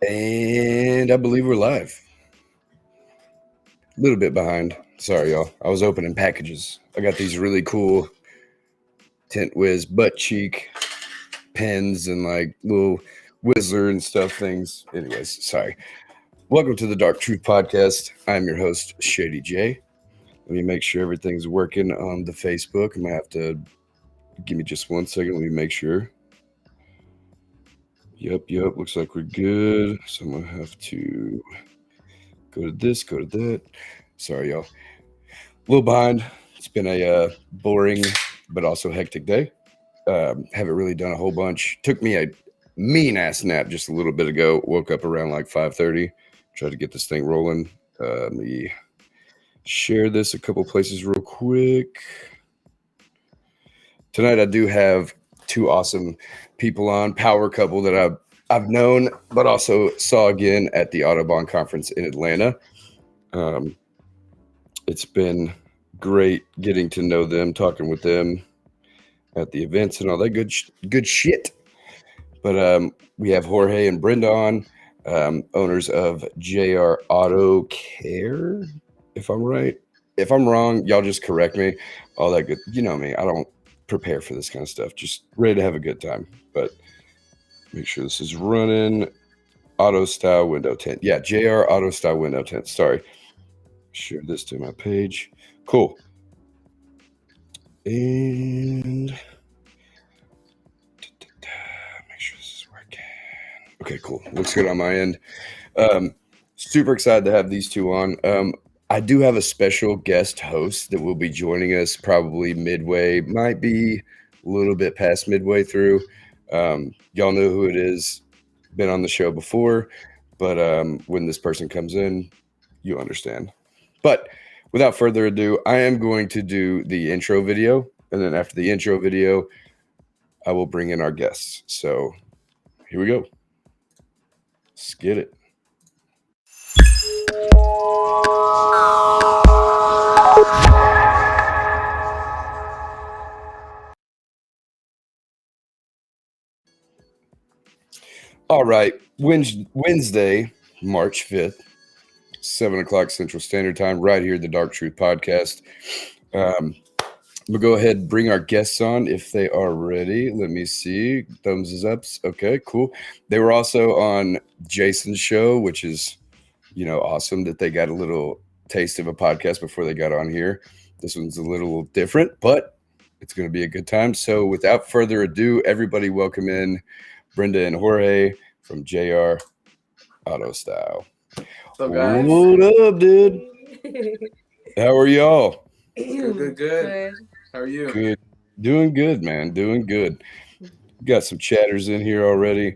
And I believe we're live. A little bit behind. Sorry, y'all. I was opening packages. I got these really cool Tint Whiz butt cheek pens and like little Whistler and stuff things. Anyways, sorry. Welcome to the Dark Truth Podcast. I'm your host, Shady J. Let me make sure everything's working on the Facebook. I'm going to have to give me just 1 second. Let me make sure. Yep. Looks like we're good. So I'm going to have to go to this, go to that. Sorry, y'all. A little behind. It's been a boring but also hectic day. Haven't really done a whole bunch. Took me a mean ass nap just a little bit ago. Woke up around like 5:30. Tried to get this thing rolling. Let me share this a couple places real quick. Tonight I do have two awesome people on, power couple that I've known but also saw again at the Autobahn conference in Atlanta. It's been great getting to know them, talking with them at the events and all that good shit. But we have Jorge and Brenda on, owners of JR Auto Care, if I'm right. If I'm wrong, y'all just correct me. All that good. You know me. I don't prepare for this kind of stuff. Just ready to have a good time. But make sure this is running. Auto Style Window Tint. Yeah, JR Auto Style Window Tint. Sorry. Share this to my page. Cool. And make sure this is working. Okay, cool. Looks good on my end. Super excited to have these two on. I do have a special guest host that will be joining us probably midway, might be a little bit past midway through. Y'all know who it is, been on the show before, but when this person comes in, you understand. But without further ado, I am going to do the intro video, and then after the intro video, I will bring in our guests. So here we go. Let's get it. All right, Wednesday, March 5th, 7 o'clock Central Standard Time, right here at the Dark Truth Podcast. We'll go ahead and bring our guests on if they are ready. Let me see. Thumbs is up. Okay, cool. They were also on Jason's show, which is, awesome that they got a little taste of a podcast before they got on here. This one's a little different, but it's going to be a good time. So without further ado, everybody welcome in Brenda and Jorge from JR Auto Style. What's up, guys? What up, dude? How are y'all? Good. How are you? Good. Doing good, man. Doing good. Got some chatters in here already.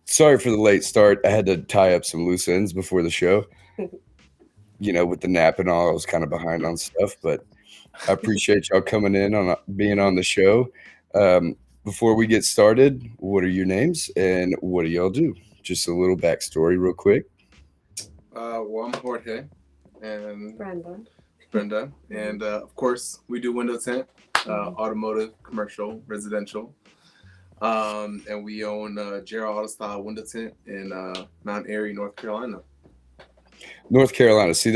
Sorry for the late start. I had to tie up some loose ends before the show. With the nap and all, I was kind of behind on stuff, but I appreciate y'all coming in on being on the show. Before we get started, what are your names and what do y'all do? Just a little backstory real quick. Well, I'm Jorge and Brenda. And of course, we do window tint, automotive, commercial, residential. And we own JR Auto Style Window Tint in Mount Airy, North Carolina. North Carolina. See,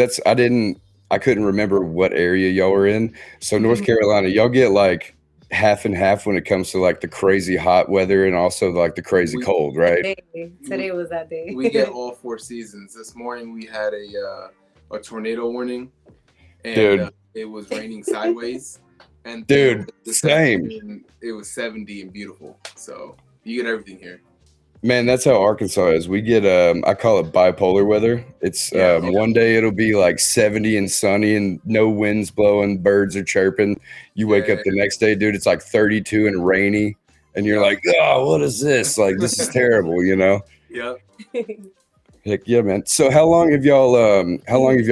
I couldn't remember what area y'all were in. So North Carolina, y'all get like half and half when it comes to like the crazy hot weather and also like the crazy cold, right? Today was that day. We get all four seasons. This morning we had a tornado warning, and it was raining sideways. And dude, same. It was 70 and beautiful. So you get everything here. Man, that's how Arkansas is. We get I call it bipolar weather. It's one day it'll be like 70 and sunny and no winds blowing, birds are chirping. You wake up the next day, dude, it's like 32 and rainy, and you're like, oh, what is this? Like, this is terrible, Yep. Heck yeah, man. So how long have y'all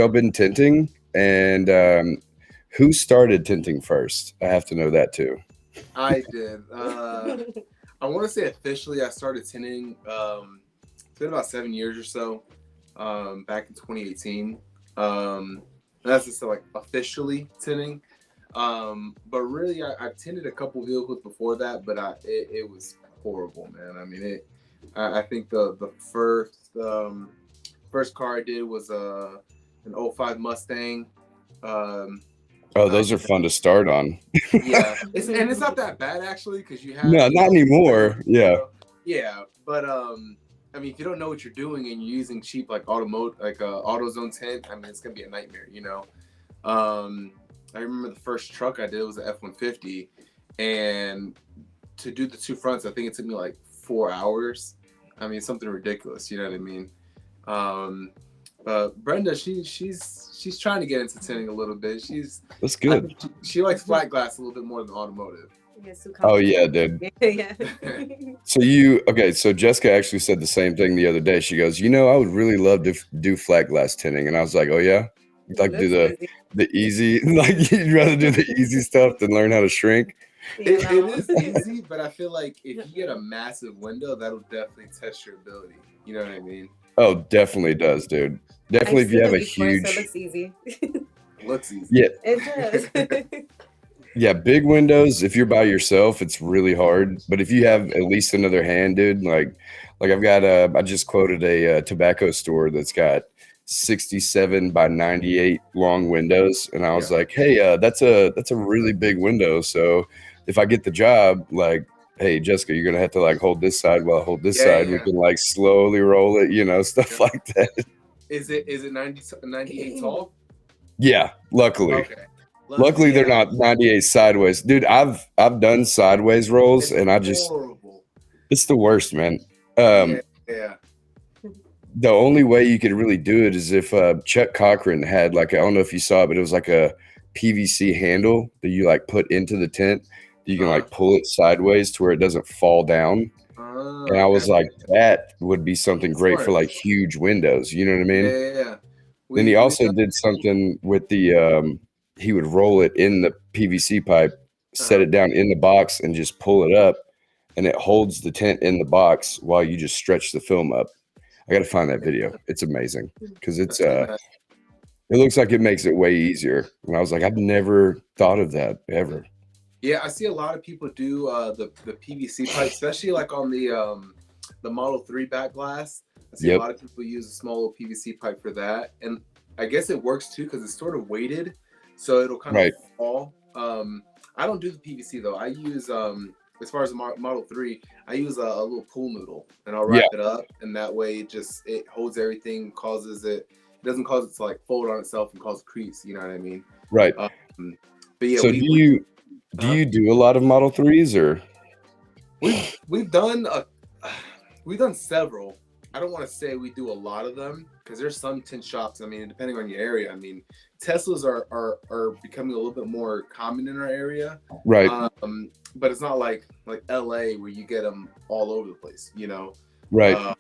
been tinting? And who started tinting first? I have to know that too. I did. I want to say officially I started tinting it's been about 7 years or so, back in 2018. That's just like officially tinting. But really I tinted a couple vehicles before that, but it was horrible, man. I mean, I think the first car I did was an '05 Mustang. Um, Oh, I those are fun to start on. Yeah, it's not that bad actually because you have No, not anymore. Yeah. yeah, but I mean if you don't know what you're doing and you're using cheap like AutoZone tint, I mean it's gonna be a nightmare, you know. I remember the first truck I did was an F-150, and to do the two fronts, I think it took me like 4 hours. I mean something ridiculous, you know what I mean. Um, Brenda, she's trying to get into tinting a little bit. That's I good. think she likes flat glass a little bit more than automotive. Oh yeah, dude. Yeah. So Jessica actually said the same thing the other day. She goes, I would really love to do flat glass tinting, and I was like, oh yeah, you'd like to do Looks the easy, like you'd rather do the easy stuff than learn how to shrink. easy. It is easy, but I feel like if you get a massive window, that'll definitely test your ability. You know what I mean? Oh, definitely does, dude. Definitely if you have a huge, so it looks easy. Looks easy. yeah, It does. yeah, big windows. If you're by yourself, it's really hard. But if you have at least another hand, dude, like I've got I just quoted a tobacco store that's got 67 by 98 long windows, and I was Yeah. like, hey, that's a really big window. So if I get the job, like, hey, Jessica, you're gonna have to like hold this side while I hold this side. We Yeah. can like slowly roll it, stuff Yeah. like that. Is it 98 tall? Yeah, luckily. Okay. Luckily, they're Yeah. not 98 sideways, dude. I've done sideways rolls, and Horrible. it's the worst, man. Yeah. The only way you could really do it is if Chuck Cochran had like I don't know if you saw it, but it was like a PVC handle that you like put into the tent. You can like pull it sideways to where it doesn't fall down. And I was like, that would be something great for like huge windows. You know what I mean? Yeah. Then he also did something with the he would roll it in the PVC pipe, set it down in the box, and just pull it up, and it holds the tent in the box while you just stretch the film up. I got to find that video. It's amazing because it looks like it makes it way easier. And I was like, I've never thought of that ever. Yeah, I see a lot of people do the PVC pipe, especially like on the Model 3 back glass. I see a lot of people use a small little PVC pipe for that, and I guess it works too because it's sort of weighted, so it'll kind of fall. I don't do the PVC though. I use as far as the Model 3, I use a little pool noodle, and I'll wrap it up, and that way it holds everything, it doesn't cause it to like fold on itself and cause a crease. You know what I mean? Right. But yeah. So do you do a lot of Model 3s or? We've done several. I don't want to say we do a lot of them because there's some tint shops. I mean, depending on your area. I mean, Teslas are becoming a little bit more common in our area. Right. But it's not like LA where you get them all over the place. Right.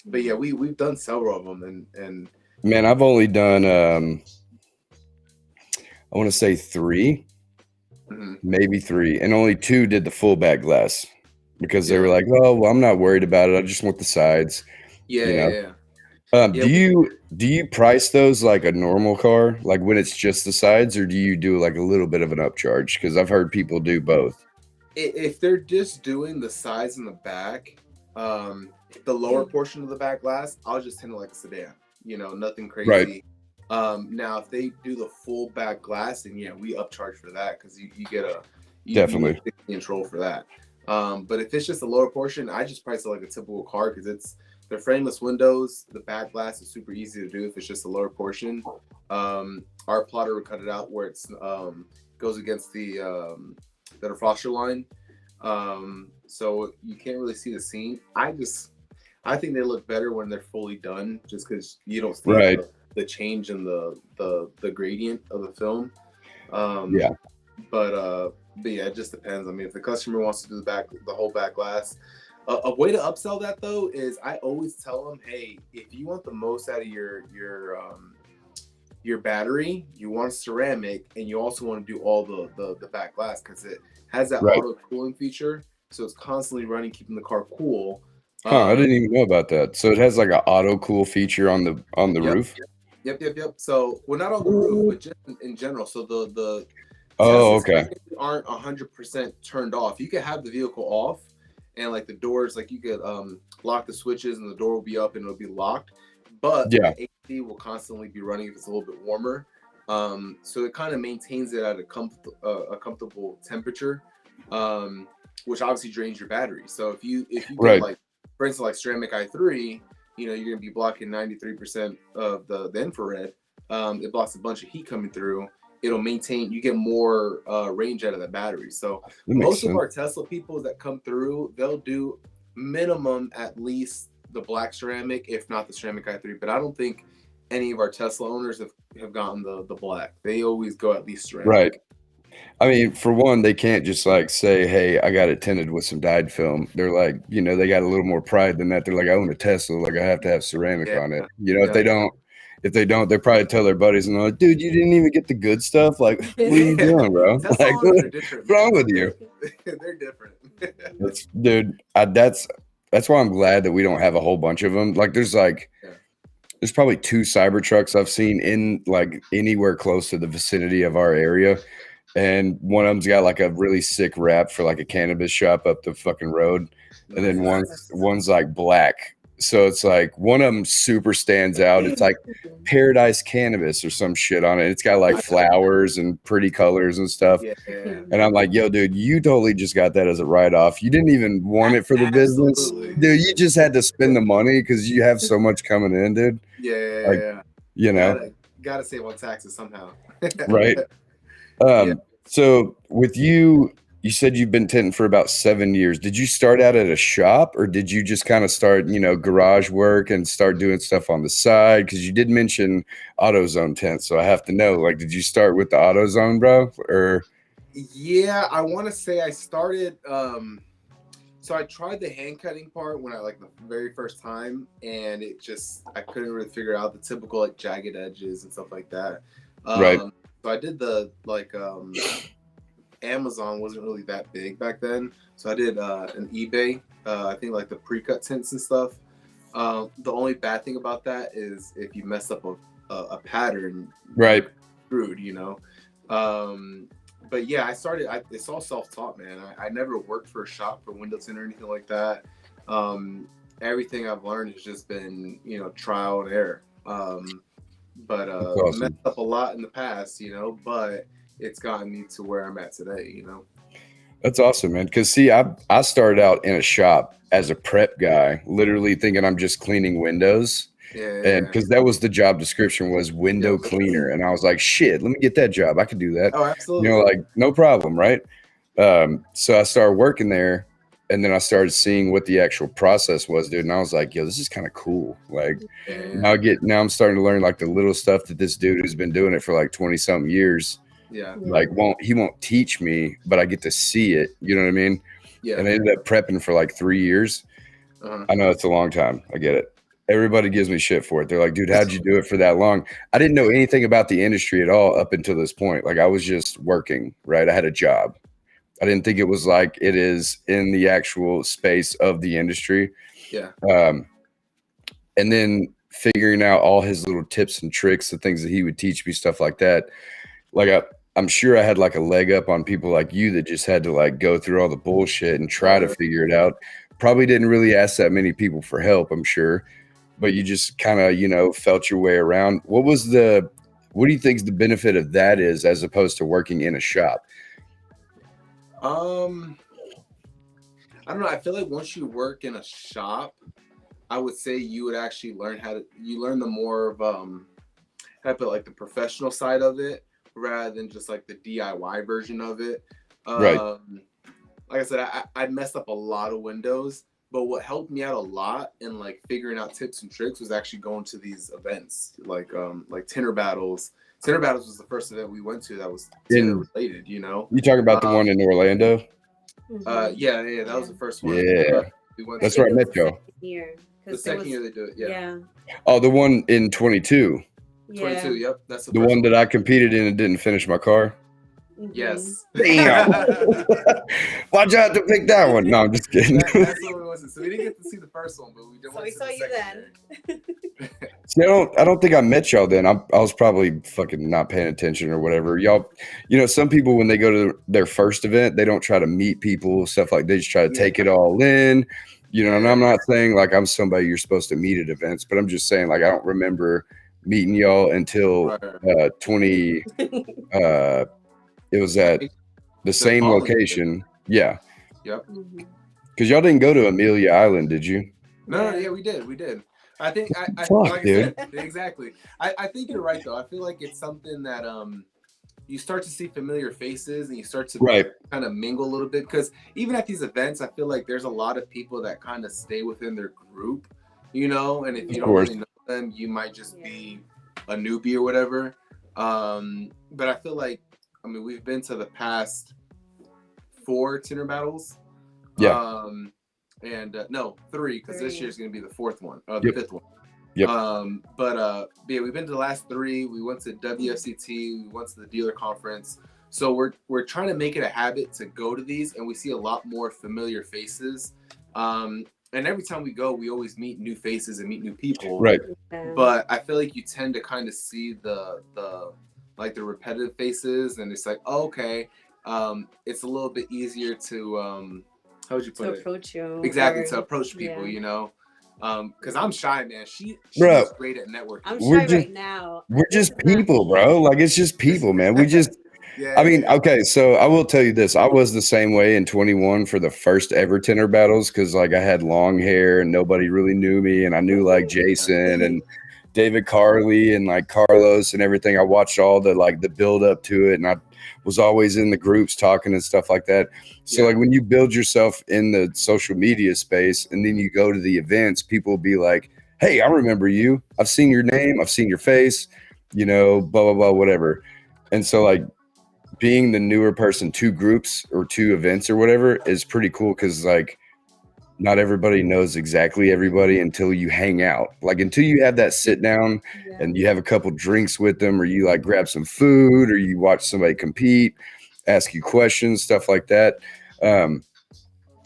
But yeah, we've done several of them, and man, I've only done I want to say 3, maybe 3, and only 2 did the full back glass because they were like, well, I'm not worried about it. I just want the sides. Yeah. Do you price those like a normal car, like when it's just the sides, or do you do like a little bit of an upcharge? Because I've heard people do both. If they're just doing the sides and the back, the lower portion of the back glass, I'll just tint it like a sedan. Nothing crazy. Right. Now if they do the full back glass, then yeah, we upcharge for that because you get definitely control for that. But if it's just the lower portion, I just price it like a typical car because they're frameless windows. The back glass is super easy to do if it's just the lower portion. Our plotter would cut it out where it's goes against the defroster line, so you can't really see the seam. I think they look better when they're fully done, just because you don't see the change in the gradient of the film. But yeah, it just depends. I mean, if the customer wants to do the whole back glass, a way to upsell that though is I always tell them, hey, if you want the most out of your battery, you want ceramic, and you also want to do all the back glass because it has that auto cooling feature, so it's constantly running, keeping the car cool. I didn't even know about that. So it has like an auto cool feature on the roof. Yep. So, well, not on the roof, but just in general. So the okay, aren't 100% turned off. You can have the vehicle off, and like the doors, like you could lock the switches and the door will be up and it'll be locked, but Yeah. the AC will constantly be running if it's a little bit warmer. So it kind of maintains it at a comfortable temperature, which obviously drains your battery. So if you Right. get like, for instance, like ceramic i3, you know, you're gonna be blocking 93% of the infrared. It blocks a bunch of heat coming through. It'll maintain, you get more range out of the battery. So That makes most of sense. our Tesla people that come through, they'll do minimum at least the black ceramic, if not the ceramic i3. But I don't think any of our Tesla owners have gotten the black. They always go at least ceramic. Right. I mean, for one, they can't just like say, "Hey, I got it tinted with some dyed film." They're like, you know, they got a little more pride than that. They're like, "I own a Tesla, like I have to have ceramic Yeah. on it." You know, Yeah. if they don't, they probably tell their buddies and they're like, "Dude, you didn't even get the good stuff. Like, what are you doing, bro? Tesla Like, owners are different. what's wrong man. with you?" They're different. That's why I'm glad that we don't have a whole bunch of them. Like, there's probably 2 Cybertrucks I've seen in like anywhere close to the vicinity of our area. And one of them's got like a really sick wrap for like a cannabis shop up the fucking road. And then one's like black. So it's like one of them super stands out. It's like Paradise Cannabis or some shit on it. It's got like flowers and pretty colors and stuff. Yeah. And I'm like, yo, dude, you totally just got that as a write-off. You didn't even want it for the business. Absolutely. Dude, you just had to spend the money because you have so much coming in, dude. Yeah. Like, you know, Gotta save on taxes somehow. right? Yeah. So with you said you've been tinting for about 7 years. Did you start out at a shop or did you just kind of start, you know, garage work and start doing stuff on the side? Because you did mention AutoZone tint. So I have to know, like, did you start with the AutoZone, bro? Or Yeah, I want to say I started. So I tried the hand cutting part when I like the very first time, and I couldn't really figure out the typical like jagged edges and stuff like that. Right. So I did the like Amazon wasn't really that big back then, so I did an eBay. I think like the pre-cut tints and stuff. The only bad thing about that is if you mess up a pattern, Right. screwed, you know. But yeah, it's all self-taught, man. I never worked for a shop for window tint or anything like that. Everything I've learned has just been, you know, trial and error. But awesome. messed up a lot in the past, you know, but it's gotten me to where I'm at today, you know. That's awesome, man. Because see, I started out in a shop as a prep guy, literally thinking I'm just cleaning windows. And because that was the job description was window cleaner. And I was like, shit, let me get that job. I could do that. Oh, absolutely. You know, like no problem, right? So I started working there and then I started seeing what the actual process was, dude. And I was like, yo, this is kind of cool. Like now I'm starting to learn like the little stuff that this dude who's been doing it for like 20 something years. Yeah. Like he won't teach me, but I get to see it. You know what I mean? Yeah. And I ended up prepping for like 3 years. I know it's a long time. I get it. Everybody gives me shit for it. They're like, dude, how'd you do it for that long? I didn't know anything about the industry at all up until this point. Like I was just working, right? I had a job. I didn't think it was like it is in the actual space of the industry. Yeah. And then figuring out all his little tips and tricks, the things that he would teach me, stuff like that. Like I'm sure I had like a leg up on people like you that just had to like go through all the bullshit and try to figure it out. Probably didn't really ask that many people for help, I'm sure. But you just kind of, you know, felt your way around. What do you think the benefit of that is as opposed to working in a shop? I don't know. I feel like once you work in a shop, I would say you would actually learn the more of how to put like the professional side of it rather than just like the DIY version of it. Right. Like I said, I messed up a lot of windows. But what helped me out a lot in like figuring out tips and tricks was actually going to these events like Tinner Battles. Tinner Battles was the first event we went to that was Tinner related, you know. You talking about the one in Orlando? Yeah, that was the first one. Yeah, we went that's where I met you. The second year they do it. Yeah. Oh, the one in 22. 22. Yep, that's the one that I competed in and didn't finish my car. Yes. Damn. Why'd you have to pick that one? No, I'm just kidding. That's when we So we didn't get to see the first one, but we did. So went we to saw the you secondary. then. See, I don't think I met y'all then. I was probably fucking not paying attention or whatever. Y'all, some people when they go to their first event, they don't try to meet people, stuff like they just try to take it all in. And I'm not saying like I'm somebody you're supposed to meet at events, but I'm just saying like I don't remember meeting y'all until Right. 20. It was at the The same following year. location. Yeah, Yep. Mhm. because y'all didn't go to Amelia Island, did you? No, Yeah. yeah, we did. I think I Fuck, like I dude. said, exactly. I think you're right though. I feel like it's something that you start to see familiar faces and you start to Right. kind of mingle a little bit, because even at these events, I feel like there's a lot of people that kind of stay within their group, and if you Of don't course. really know them, you might just be a newbie or whatever. But I feel like, we've been to the past 4 Tinder battles. Yeah. And no, 3, because this 3. year's gonna be the 4th one, the Yep. 5th one. Yep. But yeah, we've been to the last 3. We went to WFCT. We went to the dealer conference. So we're trying to make it a habit to go to these, and we see a lot more familiar faces. And every time we go, we always meet new faces and meet new people. Right. But I feel like you tend to kind of see the repetitive faces, and it's like, oh, okay, it's a little bit easier to how would you put To it? approach you. Exactly, or- to approach people, yeah. Because I'm shy, man. She's Bro. great at networking. I'm We're shy just- right now. We're This just is not people, me. bro. Like it's just people, man. We just Yeah. I mean, okay, so I will tell you this. I was the same way in 21 for the first ever Tinder battles because like I had long hair and nobody really knew me, and I knew like Jason and David Carley and like Carlos and everything. I watched all the build up to it, and I was always in the groups talking and stuff like that. So like when you build yourself in the social media space and then you go to the events, people will be like, "Hey, I remember you. I've seen your name. I've seen your face. Blah blah blah, whatever." And so like being the newer person to groups or to events or whatever is pretty cool because like not everybody knows exactly everybody until you hang out, like until you have that sit down and you have a couple drinks with them, or you like grab some food, or you watch somebody compete, ask you questions, stuff like that.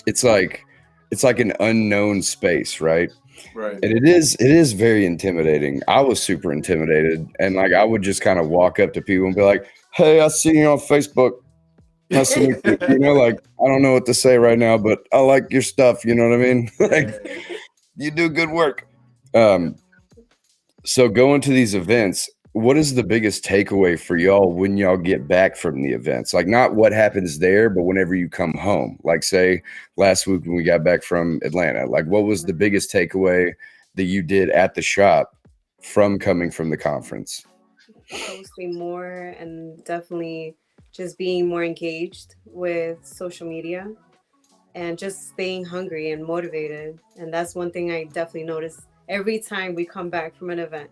It's like an unknown space, right? Right. And it is very intimidating. I was super intimidated, and like I would just kind of walk up to people and be like, "Hey, I see you on Facebook. Nice to meet you." Like I don't know what to say right now, but I like your stuff. You know what I mean? Like you do good work. So going to these events, what is the biggest takeaway for y'all when y'all get back from the events? Like not what happens there, but whenever you come home. Like say last week when we got back from Atlanta, like what was the biggest takeaway that you did at the shop from coming from the conference? Posting more and definitely just being more engaged with social media and just staying hungry and motivated. And that's one thing I definitely notice every time we come back from an event.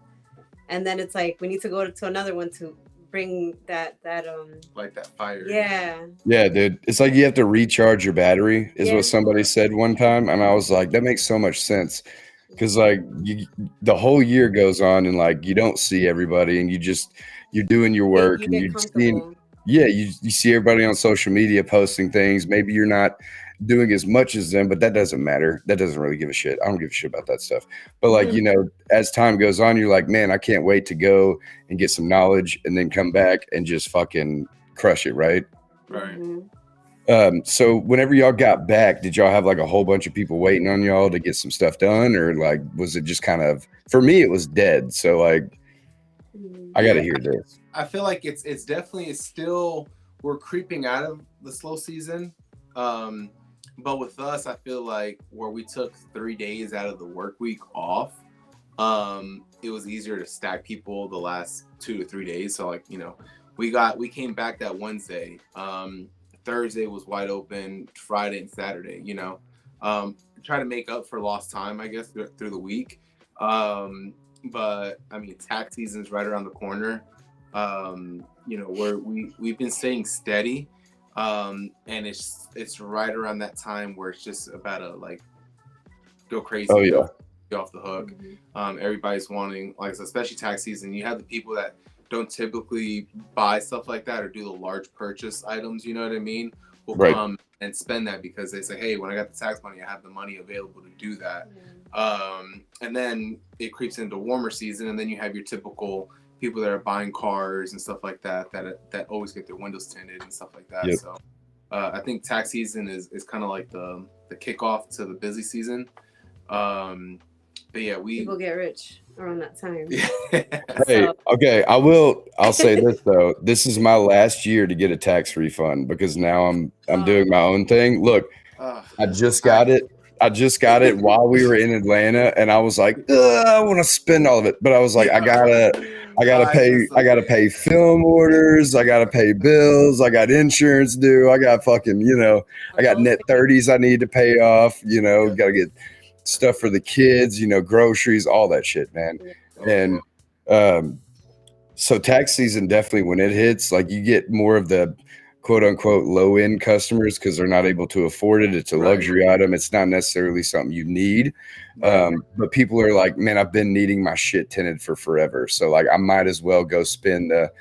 And then it's like we need to go to another one to bring that like that fire. Yeah, dude. It's like you have to recharge your battery is what somebody said one time. And I was like, that makes so much sense. Because like the whole year goes on and like you don't see everybody and you're doing your work you and get you comfortable. you see everybody on social media posting things. Maybe you're not doing as much as them, but that doesn't matter. That doesn't really give a shit. I don't give a shit about that stuff. But like, as time goes on, you're like, man, I can't wait to go and get some knowledge and then come back and just fucking crush it, right? Right. So whenever y'all got back, did y'all have like a whole bunch of people waiting on y'all to get some stuff done, or like was it just kind of, for me it was dead, so like I gotta hear this. I feel like it's definitely still, we're creeping out of the slow season, but with us I feel like where we took 3 days out of the work week off, it was easier to stack people the last 2 to 3 days. So like we came back that Wednesday. Thursday was wide open, Friday and Saturday, try to make up for lost time, I guess, through the week. But I mean, tax season's right around the corner. We've been staying steady. And it's right around that time where it's just about to like go crazy. Oh yeah. Go off the hook. Everybody's wanting, like, especially tax season, you have the people that don't typically buy stuff like that or do the large purchase items, you know what I mean? will Right. come and spend that because they say, hey, when I got the tax money, I have the money available to do that. And then it creeps into warmer season, and then you have your typical people that are buying cars and stuff like that that always get their windows tinted and stuff like that. Yep. So I think tax season is kind of like the kickoff to the busy season. But yeah, people get rich around that time. Hey, okay, I'll say this though. This is my last year to get a tax refund because now I'm doing my own thing. Look, I just got it. I just got it while we were in Atlanta, and I was like, I want to spend all of it, but I was like, I gotta pay film orders, I gotta pay bills, I got insurance due, I got fucking, I got net 30s I need to pay off, gotta get stuff for the kids, groceries, all that shit, man. And so tax season, definitely when it hits, like you get more of the quote unquote low end customers because they're not able to afford it. It's a luxury item. It's not necessarily something you need. But people are like, man, I've been needing my shit tinted for forever. So like I might as well go spend the,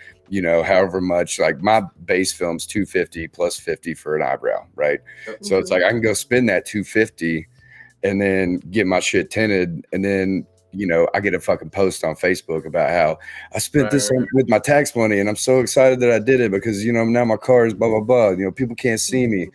however much. Like my base film's $250 plus $50 for an eyebrow, right? So it's like I can go spend that $250 and then get my shit tinted, and then I get a fucking post on Facebook about how I spent this with my tax money, and I'm so excited that I did it because now my car is blah blah blah. People can't see me.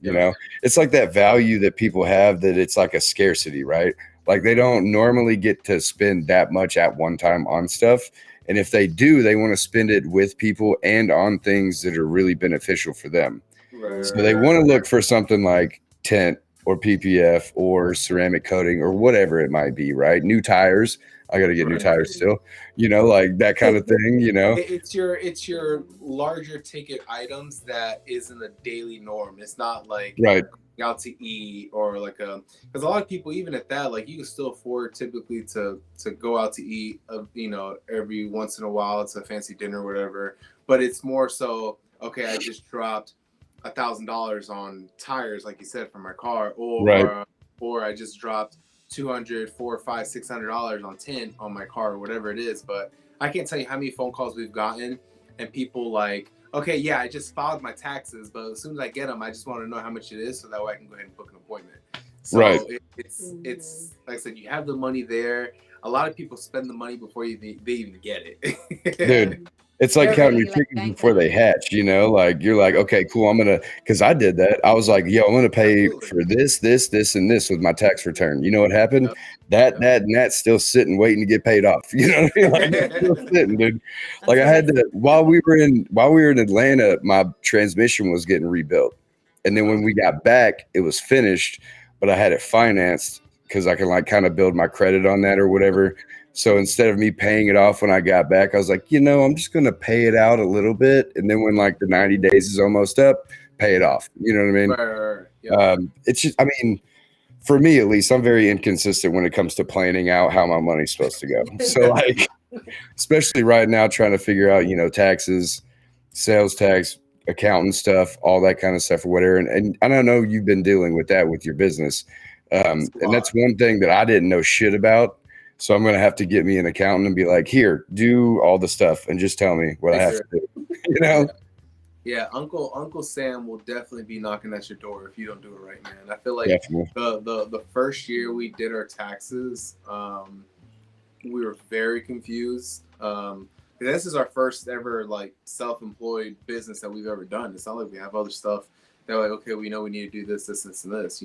It's like that value that people have, that it's like a scarcity, right? Like they don't normally get to spend that much at one time on stuff, and if they do, they want to spend it with people and on things that are really beneficial for them. So they want to look for something like Tint or PPF or ceramic coating or whatever it might be, right? New tires. I got to get new tires still, like that kind of thing, It's your larger ticket items that isn't a daily norm. It's not like out to eat or like because a lot of people, even at that, like you can still afford typically to go out to eat, every once in a while. It's a fancy dinner or whatever, but it's more so, okay, I just dropped $1,000 on tires, like you said, for my car, or I just dropped $200, $400, $500, $600 on tint on my car, or whatever it is. But I can't tell you how many phone calls we've gotten, and people like, okay, yeah, I just filed my taxes, but as soon as I get them, I just want to know how much it is, so that way I can go ahead and book an appointment. So it's like I said, you have the money there. A lot of people spend the money before they even get it. Dude. It's like counting your chickens before they hatch, like you're like, okay, cool. Because I did that. I was like, yo, I'm going to pay for this, and this with my tax return. You know what happened? That's still sitting, waiting to get paid off. You know what I mean? Like it's still sitting, dude. Like I had to, while we were in Atlanta, my transmission was getting rebuilt. And then when we got back, it was finished, but I had it financed because I can like kind of build my credit on that or whatever. So instead of me paying it off when I got back, I was like, I'm just going to pay it out a little bit. And then when like the 90 days is almost up, pay it off. You know what I mean? It's just, for me, at least, I'm very inconsistent when it comes to planning out how my money's supposed to go. So like, especially right now, trying to figure out, taxes, sales tax, accountant stuff, all that kind of stuff or whatever. And I don't know, you've been dealing with that with your business. And that's one thing that I didn't know shit about. So I'm going to have to get me an accountant and be like, here, do all the stuff and just tell me what I have to do, Yeah, Uncle Sam will definitely be knocking at your door if you don't do it right, man. I feel like the first year we did our taxes, we were very confused. This is our first ever like self-employed business that we've ever done. It's not like we have other stuff. They're like, okay, we know we need to do this, and this,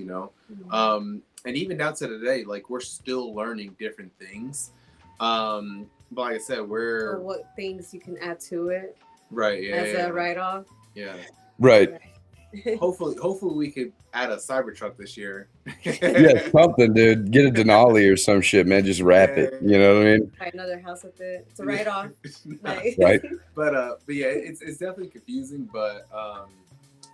and even down to today, like we're still learning different things. But like I said, or what things you can add to it, as a write-off. Hopefully we could add a Cybertruck this year. Something, dude. Get a Denali or some shit, man. Just wrap it. You know what I mean? Buy another house with it. It's a write-off. Right. But yeah, it's definitely confusing. But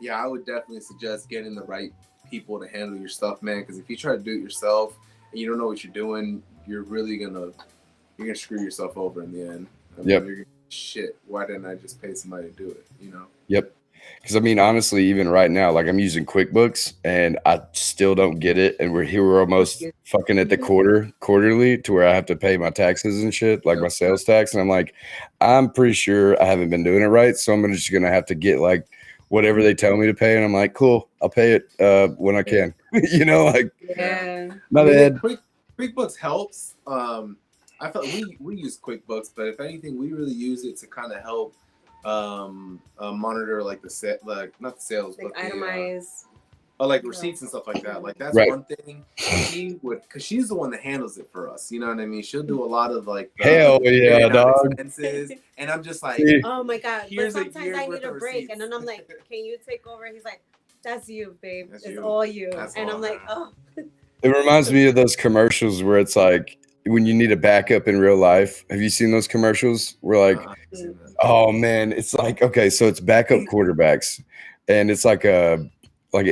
yeah, I would definitely suggest getting the right people to handle your stuff, man. Because if you try to do it yourself and you don't know what you're doing, you're gonna screw yourself over in the end. You're gonna, shit, why didn't I just pay somebody to do it? Yep. Because honestly, even right now, like I'm using QuickBooks and I still don't get it. And we're almost fucking at the quarterly to where I have to pay my taxes and shit, like my sales tax. And I'm like, I'm pretty sure I haven't been doing it right. So I'm just going to have to get like whatever they tell me to pay, and I'm like, cool, I'll pay it when I can. Like Yeah. my I mean, bad. QuickBooks helps. I felt we use QuickBooks, but if anything, we really use it to kind of help monitor like the set, like not the sales, Like but the itemize. like receipts and stuff like that. Like that's Right. one thing she would, because she's the one that handles it for us. You know what I mean? She'll do a lot of like Hell yeah, figuring out dog. expenses, and I'm just like, See? Oh my god! But Here's a sometimes year's I worth need a of break, and then I'm receipts. like, "Can you take over?" He's like, "That's you, babe. That's It's you. all you." That's And all I'm like, now. "Oh, It reminds me of those commercials where it's like when you need a backup in real life. Have you seen those commercials where like, oh man, it's like, okay, so it's backup quarterbacks, and it's like an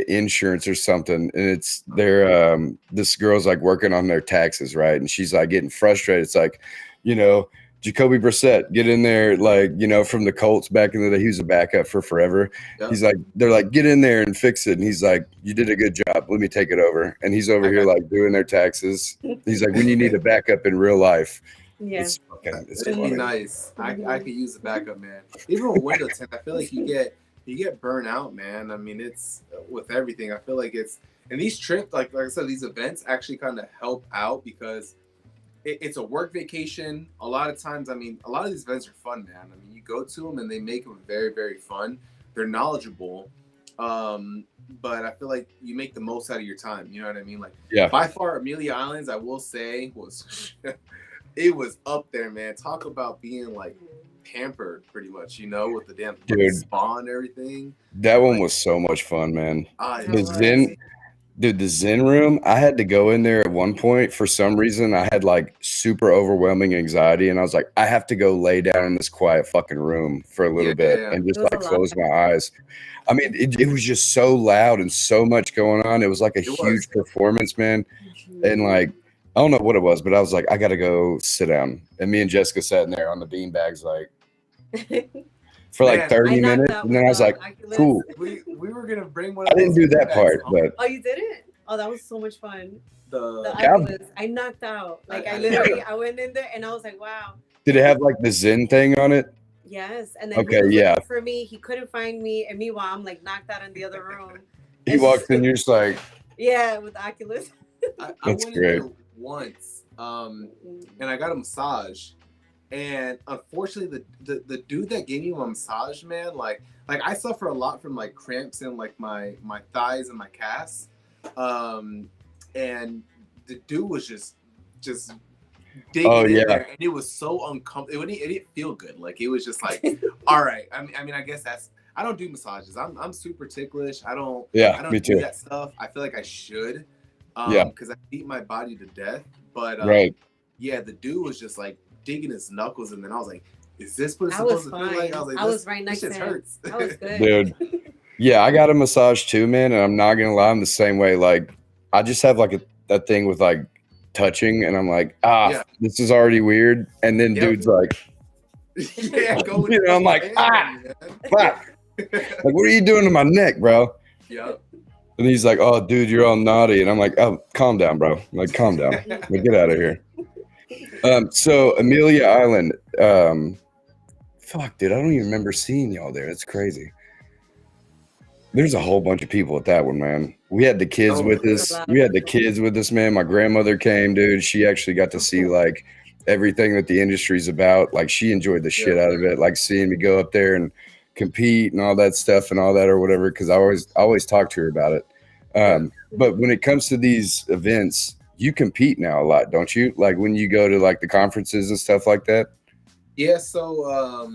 insurance or something, and it's their this girl's like working on their taxes, right? And she's like getting frustrated. It's like, Jacoby Brissett, get in there, like, from the Colts back in the day. He was a backup for forever. Yep. He's like, they're like, get in there and fix it. And he's like, you did a good job. Let me take it over. And he's over here like doing their taxes. He's like, when you need a backup in real life, yeah." it's It'd be funny. nice. I could use a backup, man. Even with window tint, I feel like you get burnt out, man. I mean, it's with everything. I feel like it's, and these trips, like I said, these events actually kind of help out because it's a work vacation. A lot of times, I mean, a lot of these events are fun, man. I mean, you go to them and they make them very, very fun. They're knowledgeable, but I feel like you make the most out of your time. You know what I mean? Like, Yeah. By far, Amelia Islands, I will say, was it was up there, man. Talk about being like pampered, pretty much. With the damn spa and everything. That one was so much fun, man. The Zen. Dude, the Zen room, I had to go in there at one point. For some reason, I had like super overwhelming anxiety. And I was like, I have to go lay down in this quiet fucking room for a little bit and just like close my eyes. I mean, it was just so loud and so much going on. It was like a huge performance, man. And like, I don't know what it was, but I was like, I got to go sit down. And me and Jessica sat in there on the beanbags like for like 30 minutes. And then I was like, cool. We were going to bring one of those. I didn't do that part, but. Oh, you didn't? Oh, that was so much fun. The Oculus. I knocked out. Like I went in there and I was like, wow. Did it have like the Zen thing on it? Yes. And then he was looking for me. He couldn't find me. And meanwhile, I'm like knocked out in the other room. He walked in, you're just like. Yeah, with the Oculus. I went in there once and I got a massage. And unfortunately, the dude that gave me my massage, man, like I suffer a lot from like cramps in like my thighs and my calves. And the dude was just digging in there, and it was so uncomfortable. It didn't feel good. Like it was just like, all right. I mean, I guess I don't do massages. I'm super ticklish. I don't do that stuff. I feel like I should, because I beat my body to death. But yeah, the dude was just like digging his knuckles, and then I was like, is this what it's supposed to feel like? I was like, I was right next to him. Hurts. That was good. Dude. Yeah, I got a massage too, man, and I'm not gonna lie, I'm the same way. Like, I just have like a thing with like touching, and I'm like, this is already weird. And then dude's like, I'm like, fuck. Like, what are you doing to my neck, bro? Yep. And he's like, oh, dude, you're all naughty. And I'm like, oh, calm down, bro. I'm like, calm down. Like, get out of here. So Amelia Island, fuck, dude, I don't even remember seeing y'all there. That's crazy. There's a whole bunch of people at that one, man. We had the kids with us. Man. My grandmother came, dude. She actually got to see like everything that the industry's about. Like, she enjoyed the shit out of it. Like, seeing me go up there and compete and all that stuff and all that or whatever, because I always talk to her about it. But when it comes to these events, you compete now a lot, don't you? Like when you go to like the conferences and stuff like that? Yeah, so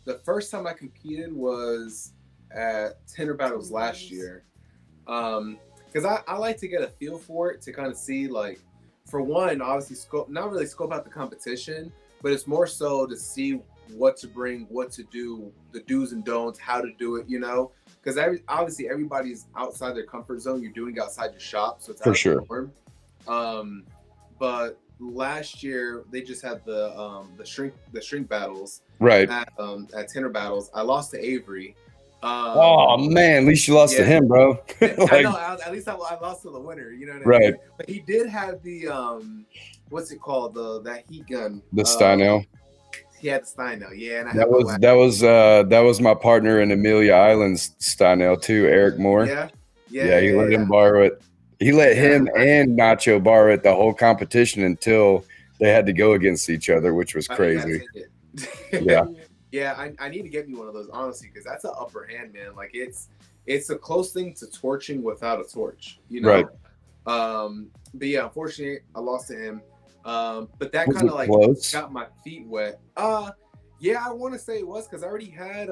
the first time I competed was at Tint Battles last year. Because I like to get a feel for it, to kind of see, like, for one, obviously not really scope out the competition, but it's more so to see what to bring, what to do, the do's and don'ts, how to do it, because obviously everybody's outside their comfort zone. You're doing outside your shop, so it's for sure. But last year they just had the shrink battles right at Tint Battles. I lost to Avery. Oh man, at least you lost to him, bro. Like, I know. At least I lost to the winner. You know what I mean? But he did have the what's it called? That heat gun. The Stynel. He had the Steino, yeah, and I That had my was wax. that was my partner in Amelia Island's Steinel too, Eric Moore. Yeah, Yeah, he let him borrow it. He let him and Nacho borrow it the whole competition until they had to go against each other, which was I think you gotta crazy. take Yeah. it. Yeah, I need to get me one of those, honestly, because that's an upper hand, man. Like it's a close thing to torching without a torch, you know. Right. But yeah, unfortunately, I lost to him. But that Was kind it of like close? got my feet wet. Yeah, I want to say it was because I already had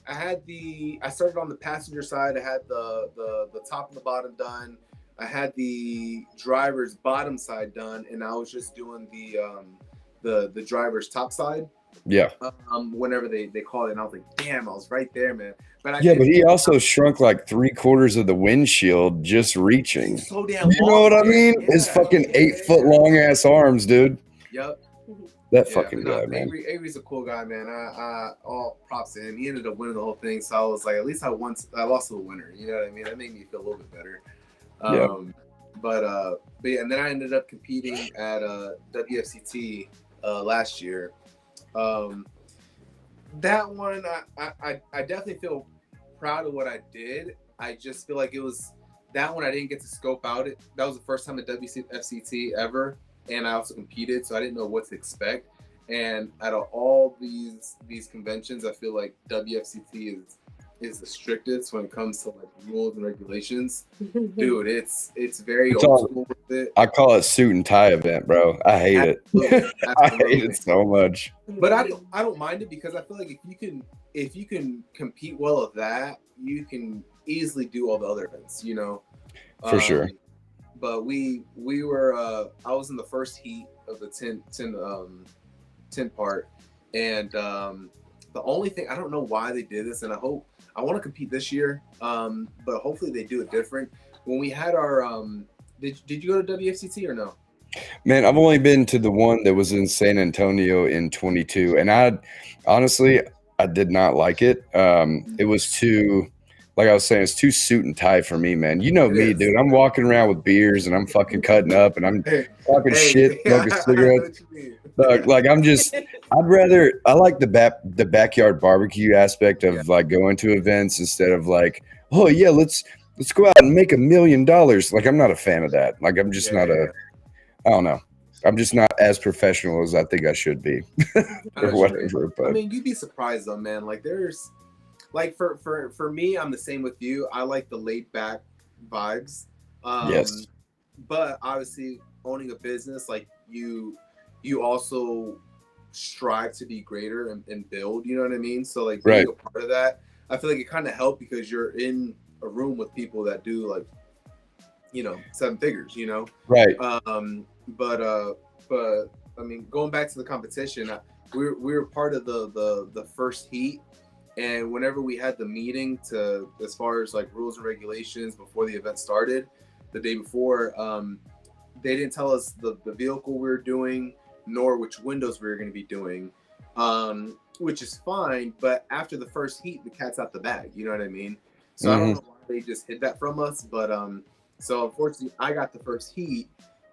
I started on the passenger side. I had the top and the bottom done. I had the driver's bottom side done, and I was just doing the driver's top side. Yeah. Whenever they called it, and I was like, damn, I was right there, man. But but he also shrunk like 3/4 of the windshield just reaching. So damn You know long, what I mean? yeah. His fucking 8-foot long ass arms, dude. Yep. That fucking guy, man. Avery's a cool guy, man. I all props to him. He ended up winning the whole thing, so I was like, at least I lost to the winner. You know what I mean? That made me feel a little bit better. But yeah, and then I ended up competing at WFCT last year. That one, I definitely feel proud of what I did. I just feel like it was that one I didn't get to scope out. That was the first time at WFCT ever, and I also competed, so I didn't know what to expect. And out of all these conventions, I feel like WFCT is the strictest when it comes to like rules and regulations. Dude, it's very old school with it. I call it suit and tie event, bro. I hate it. I hate it so much. But I don't mind it because I feel like if you can compete well at that, you can easily do all the other events, you know. For sure. But we were I was in the first heat of the tint part, and the only thing, I don't know why they did this, and I want to compete this year, but hopefully they do it different. When we had our did you go to WFCT or no? Man, I've only been to the one that was in San Antonio in 22, and I honestly did not like it. It was too, like I was saying, it's too suit and tie for me, man. You know me, dude. I'm walking around with beers and I'm fucking cutting up and I'm talking shit, smoking cigarettes. Like I'm just, I like the backyard barbecue aspect of like going to events instead of like, oh yeah, let's go out and make $1 million. Like I'm not a fan of that. Like I'm just I don't know. I'm just not as professional as I think I should be. Or whatever. But. I mean, you'd be surprised though, man. Like there's, like for me, I'm the same with you. I like the laid back vibes. Yes. But obviously, owning a business, like you also strive to be greater and build. You know what I mean? So like being a part of that, I feel like it kind of helped because you're in a room with people that do like, you know, 7 figures. You know? Right. But I mean, going back to the competition, we were part of the first heat. And whenever we had the meeting to, as far as like rules and regulations before the event started, the day before, they didn't tell us the vehicle we were doing, nor which windows we were going to be doing, which is fine. But after the first heat, the cat's out the bag. You know what I mean? So I don't know why they just hid that from us. But so unfortunately, I got the first heat,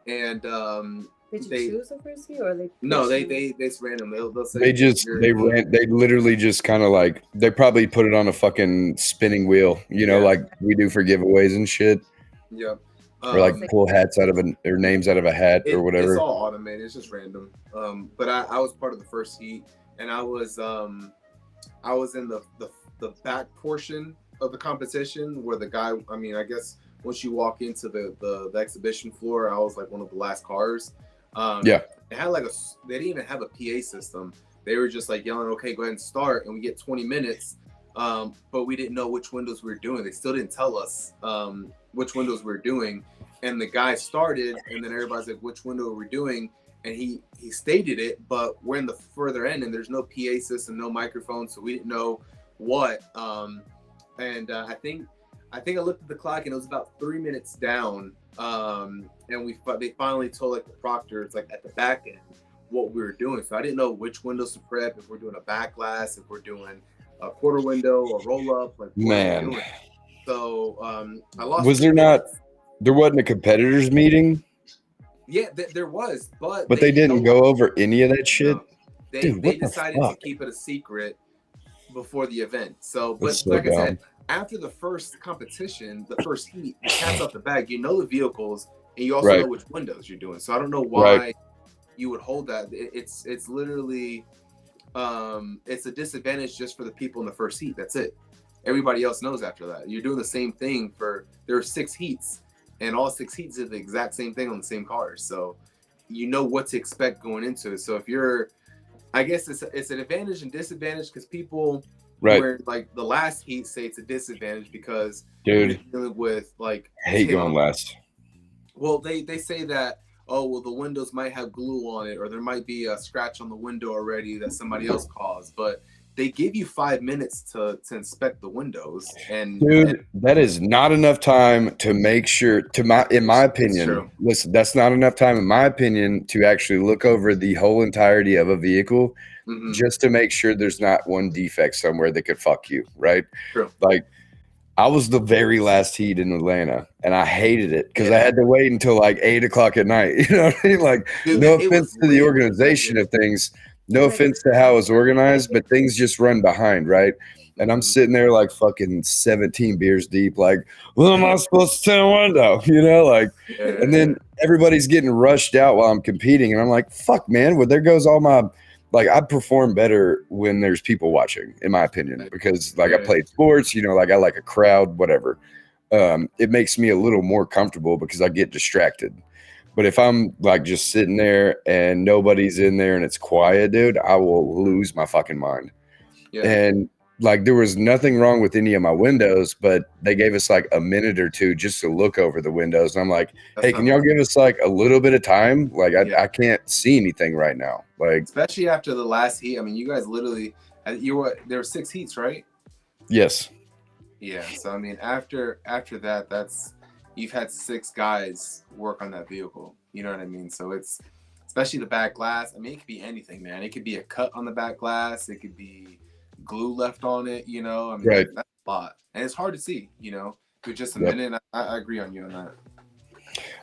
and did you choose the first heat or they? No, they it's random. They'll say they literally just kind of like, they probably put it on a fucking spinning wheel, you know, like we do for giveaways and shit. Yeah. Or like pull hats out of or names out of a hat or whatever. It's all automated. It's just random. But I was part of the first heat, and I was in the back portion of the competition where the guy. I mean, I guess once you walk into the exhibition floor, I was like one of the last cars. They had like they didn't even have a PA system. They were just like yelling, "Okay, go ahead and start," and we get 20 minutes. But we didn't know which windows we were doing. They still didn't tell us which windows we were doing. And the guy started, and then everybody's like, "Which window are we doing?" And he stated it, but we're in the further end, and there's no PA system, no microphone, so we didn't know what. And I think I looked at the clock, and it was about 3 minutes down. And they finally told like the proctors like at the back end what we were doing. So I didn't know which windows to prep, if we're doing a back glass, if we're doing a quarter window, a roll up. Like man. So I lost. Was there not? There wasn't a competitors meeting. Yeah, there was, but they didn't go over any of that shit. Dude, they what the decided to fuck? keep it a secret before the event. So, but That's so like I dumb. said, after the first competition, the first heat, the cat's off the bag. You know the vehicles, and you also Right, know which windows you're doing. So I don't know right. why you would hold that. It's literally it's a disadvantage just for the people in the first heat. That's it. Everybody else knows after that. You're doing the same thing for there are 6 heats, and all 6 heats are the exact same thing on the same cars. So you know what to expect going into it. So if you're I guess it's an advantage and disadvantage because people who Right. are like the last heat say it's a disadvantage because you're Dude, dealing with like I hate tint going on. last. Well, they say that oh well the windows might have glue on it or there might be a scratch on the window already that somebody else caused, but they give you 5 minutes to inspect the windows and Dude, that is not enough time to make sure in my it's opinion, true. listen, that's not enough time in my opinion to actually look over the whole entirety of a vehicle Mm-hmm. just to make sure there's not one defect somewhere that could fuck you, right? True. Like I was the very last heat in Atlanta and I hated it because I Yeah. had to wait until like 8 o'clock at night. You know what I mean? Like, Dude, no it was offense to the lit. organization of things, no Like, offense to how it's organized, but things just run behind, right? And I'm Mm-hmm. sitting there like fucking 17 beers deep, like, well, am I supposed to tint a window? You know, like, and Yeah. then everybody's getting rushed out while I'm competing. And I'm like, fuck, man, well, there goes all my like I perform better when there's people watching, in my opinion, because like I Yeah. played sports, you know, like I like a crowd, whatever. It makes me a little more comfortable because I get distracted. But if I'm like just sitting there and nobody's in there and it's quiet, dude, I will lose my fucking mind. Yeah. And like there was nothing wrong with any of my windows, but they gave us like a minute or two just to look over the windows. And I'm like, That's hey, can not y'all bad. give us like a little bit of time? Like Yeah. I can't see anything right now. Like, Especially after the last heat. I mean, you guys literally there were 6 heats, right? yes. Yeah. So I mean, after that, that's you've had 6 guys work on that vehicle. You know what I mean? So it's especially the back glass. I mean, it could be anything, man. It could be a cut on the back glass. It could be glue left on it. You know, I mean, Right. that's a lot, and it's hard to see. You know, with just a Yep. minute. I agree on you on that.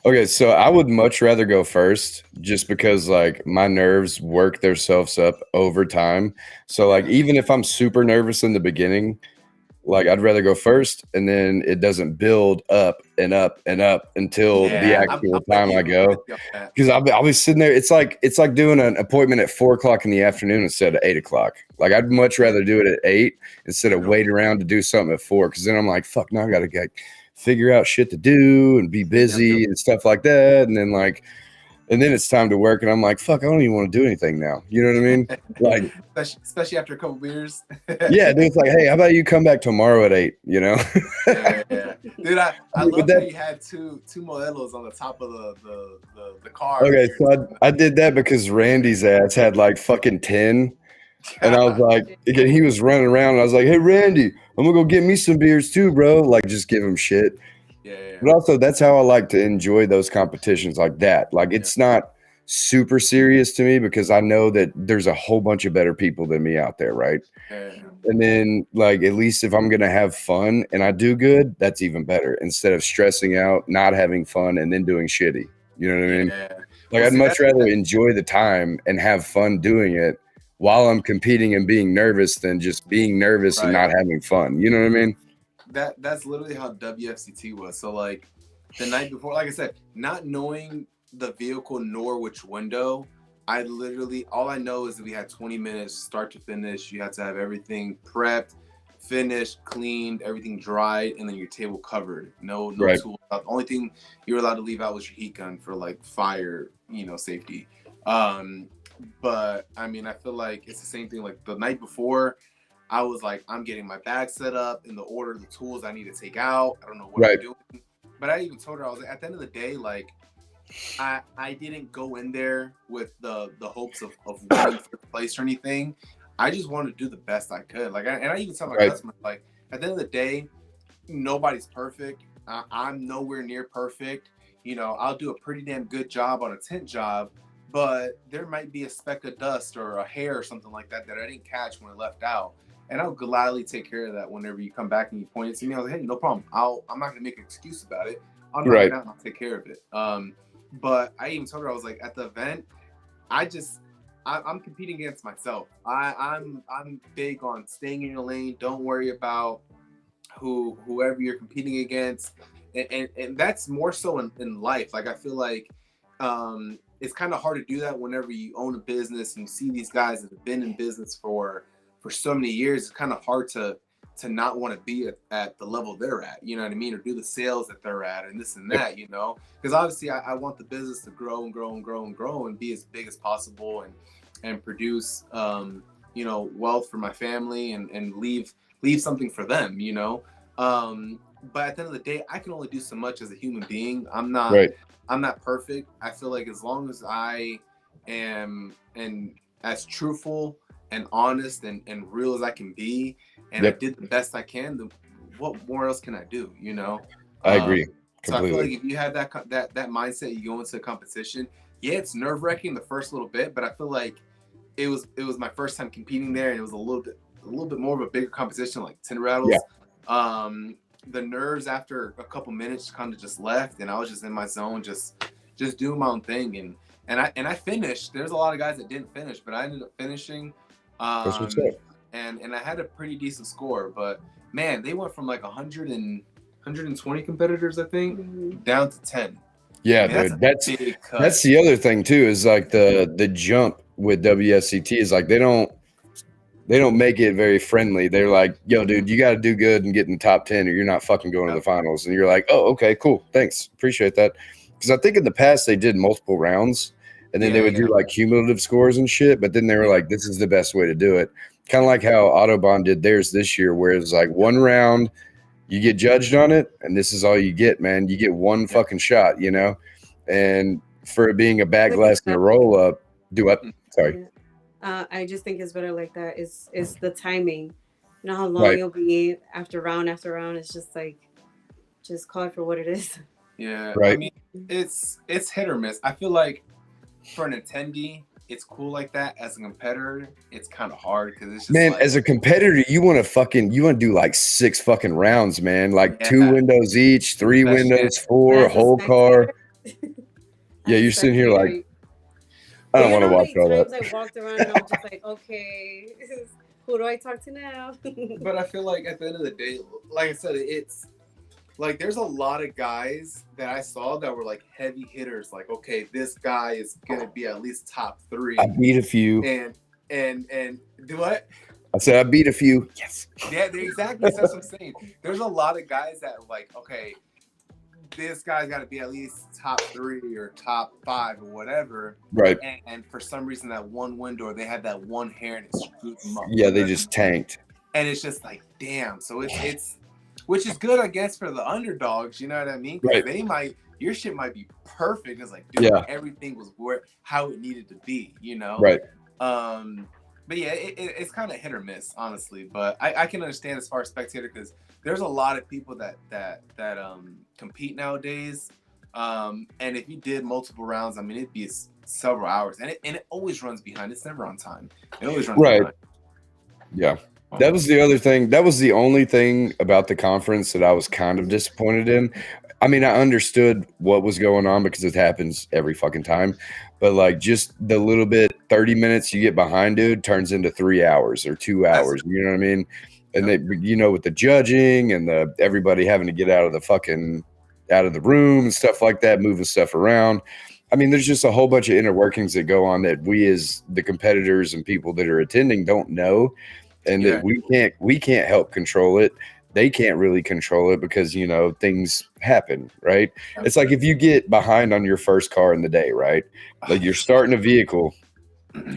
Okay, so I would much rather go first just because like my nerves work themselves up over time. So like Yeah. even if I'm super nervous in the beginning, like I'd rather go first and then it doesn't build up and up and up until the Yeah, actual I'm with time I you. I'm with go. you on that. Because I'll be sitting there. It's like doing an appointment at 4 o'clock in the afternoon instead of 8 o'clock. Like I'd much rather do it at 8 instead of wait around to do something at 4. Because then I'm like, fuck, now I gotta get figure out shit to do and be busy and stuff like that. And then it's time to work, and I'm like, fuck, I don't even want to do anything now. You know what I mean? Like, especially after a couple beers. yeah, dude, it's like, hey, how about you come back tomorrow at 8? You know? Yeah. Dude, I But love that- how you had two Modelos on the top of the car. Okay, so I did that because Randy's ass had like fucking 10. And I was like, again, he was running around, and I was like, hey, Randy, I'm gonna go get me some beers too, bro. Like, just give him shit. Yeah. But also, that's how I like to enjoy those competitions like that. Like, it's not super serious to me because I know that there's a whole bunch of better people than me out there, right? Yeah. And then, like, at least if I'm gonna have fun and I do good, that's even better. Instead of stressing out, not having fun, and then doing shitty. You know what I mean? Yeah. Like, Well, I'd see, much rather enjoy the time and have fun doing it while I'm competing and being nervous than just being nervous and not having fun. You know what I mean? That's literally how WFCT was. So like the night before, like I said, not knowing the vehicle nor which window, I literally all I know is that we had 20 minutes start to finish. You had to have everything prepped, finished, cleaned, everything dried, and then your table covered. No Right. tools. The only thing you were allowed to leave out was your heat gun for like fire, safety. But I mean, I feel like it's the same thing. Like the night before, I was like, I'm getting my bag set up in the order of the tools I need to take out. I don't know what I'm doing. But I even told her, I was like, at the end of the day, like, I didn't go in there with the hopes of winning first place or anything. I just wanted to do the best I could. Like, I even tell my customers, like, at the end of the day, nobody's perfect. I'm nowhere near perfect. I'll do a pretty damn good job on a tint job, but there might be a speck of dust or a hair or something like that I didn't catch when it left out. And I'll gladly take care of that whenever you come back and you point it to me. I was like, hey, no problem. I'm not gonna make an excuse about it. I'll knock it out and I'll take care of it. But I even told her, I was like, at the event, I I'm competing against myself. I'm big on staying in your lane. Don't worry about whoever you're competing against, and that's more so in life. Like I feel like it's kind of hard to do that whenever you own a business and you see these guys that have been in business for so many years. It's kind of hard to not want to be at the level they're at, you know what I mean, or do the sales that they're at and this and that, you know, because obviously I want the business to grow and grow and grow and grow and be as big as possible and produce you know, wealth for my family and leave something for them, you know. But at the end of the day, I can only do so much as a human being. I'm not perfect. I feel like as long as I am and as truthful and honest and real as I can be, and I did the best I can, then what more else can I do, you know? I agree completely. So I feel like if you have that mindset, you go into a competition, yeah, it's nerve-wracking the first little bit, but I feel like it was my first time competing there, and it was a little bit more of a bigger competition, like 10 rattles. Yeah. The nerves after a couple minutes kind of just left, and I was just in my zone, just doing my own thing, and I finished. There's a lot of guys that didn't finish, but I ended up finishing. That's what's up. And I had a pretty decent score, but man, they went from like 120 competitors, I think, down to 10. Yeah, dude, that's the other thing too, is like the jump with WSCT is like they don't make it very friendly. They're like, yo, dude, you got to do good and get in the top 10 or you're not fucking going to the finals. And you're like, oh, okay, cool. Thanks. Appreciate that. Because I think in the past they did multiple rounds and then they would do like cumulative scores and shit. But then they were like, this is the best way to do it. Kind of like how Autobahn did theirs this year, where it's like one round, you get judged on it, and this is all you get, man. You get one fucking shot, you know? And for it being a back glass and a roll up, sorry. I just think it's better like that. Is the timing. You know how long you'll be after round after round. It's just like, just call it for what it is. Yeah, right. I mean, it's hit or miss. I feel like for an attendee, it's cool like that. As a competitor, it's kind of hard because it's just, man, like, as a competitor, you want to do like 6 fucking rounds, man. Like 2 windows each, 3 windows, 4, whole car. Yeah, you're sitting here like, I don't want to watch all that. I walked around and I was just like, okay, who do I talk to now? But I feel like at the end of the day, like I said, it's like there's a lot of guys that I saw that were like heavy hitters. Like, okay, this guy is gonna be at least top 3. I beat a few. And do what? I said I beat a few. Yes. Yeah, exactly. That's what I'm saying. There's a lot of guys that are like, okay, this guy's got to be at least top 3 or top 5 or whatever. Right. And for some reason, that one window, they had that one hair and it screwed them up. Yeah, they just tanked. And it's just like, damn. So it's which is good, I guess, for the underdogs. You know what I mean? Right. Your shit might be perfect. It's like, dude, everything was how it needed to be. You know? Right. But yeah, it's kind of hit or miss, honestly. But I can understand as far as spectator, because there's a lot of people that compete nowadays. And if you did multiple rounds, I mean, it'd be several hours, and it always runs behind. It's never on time. It always runs behind. Yeah. That was the other thing. That was the only thing about the conference that I was kind of disappointed in. I mean, I understood what was going on because it happens every fucking time. But like just the little bit, 30 minutes you get behind, dude, turns into 3 hours or 2 hours. You know what I mean? And they, you know, with the judging and everybody having to get out of the room and stuff like that, moving stuff around. I mean, there's just a whole bunch of inner workings that go on that we as the competitors and people that are attending don't know. And that we can't help control it. They can't really control it because, you know, things happen, right? It's like if you get behind on your first car in the day, right? Like you're starting a vehicle,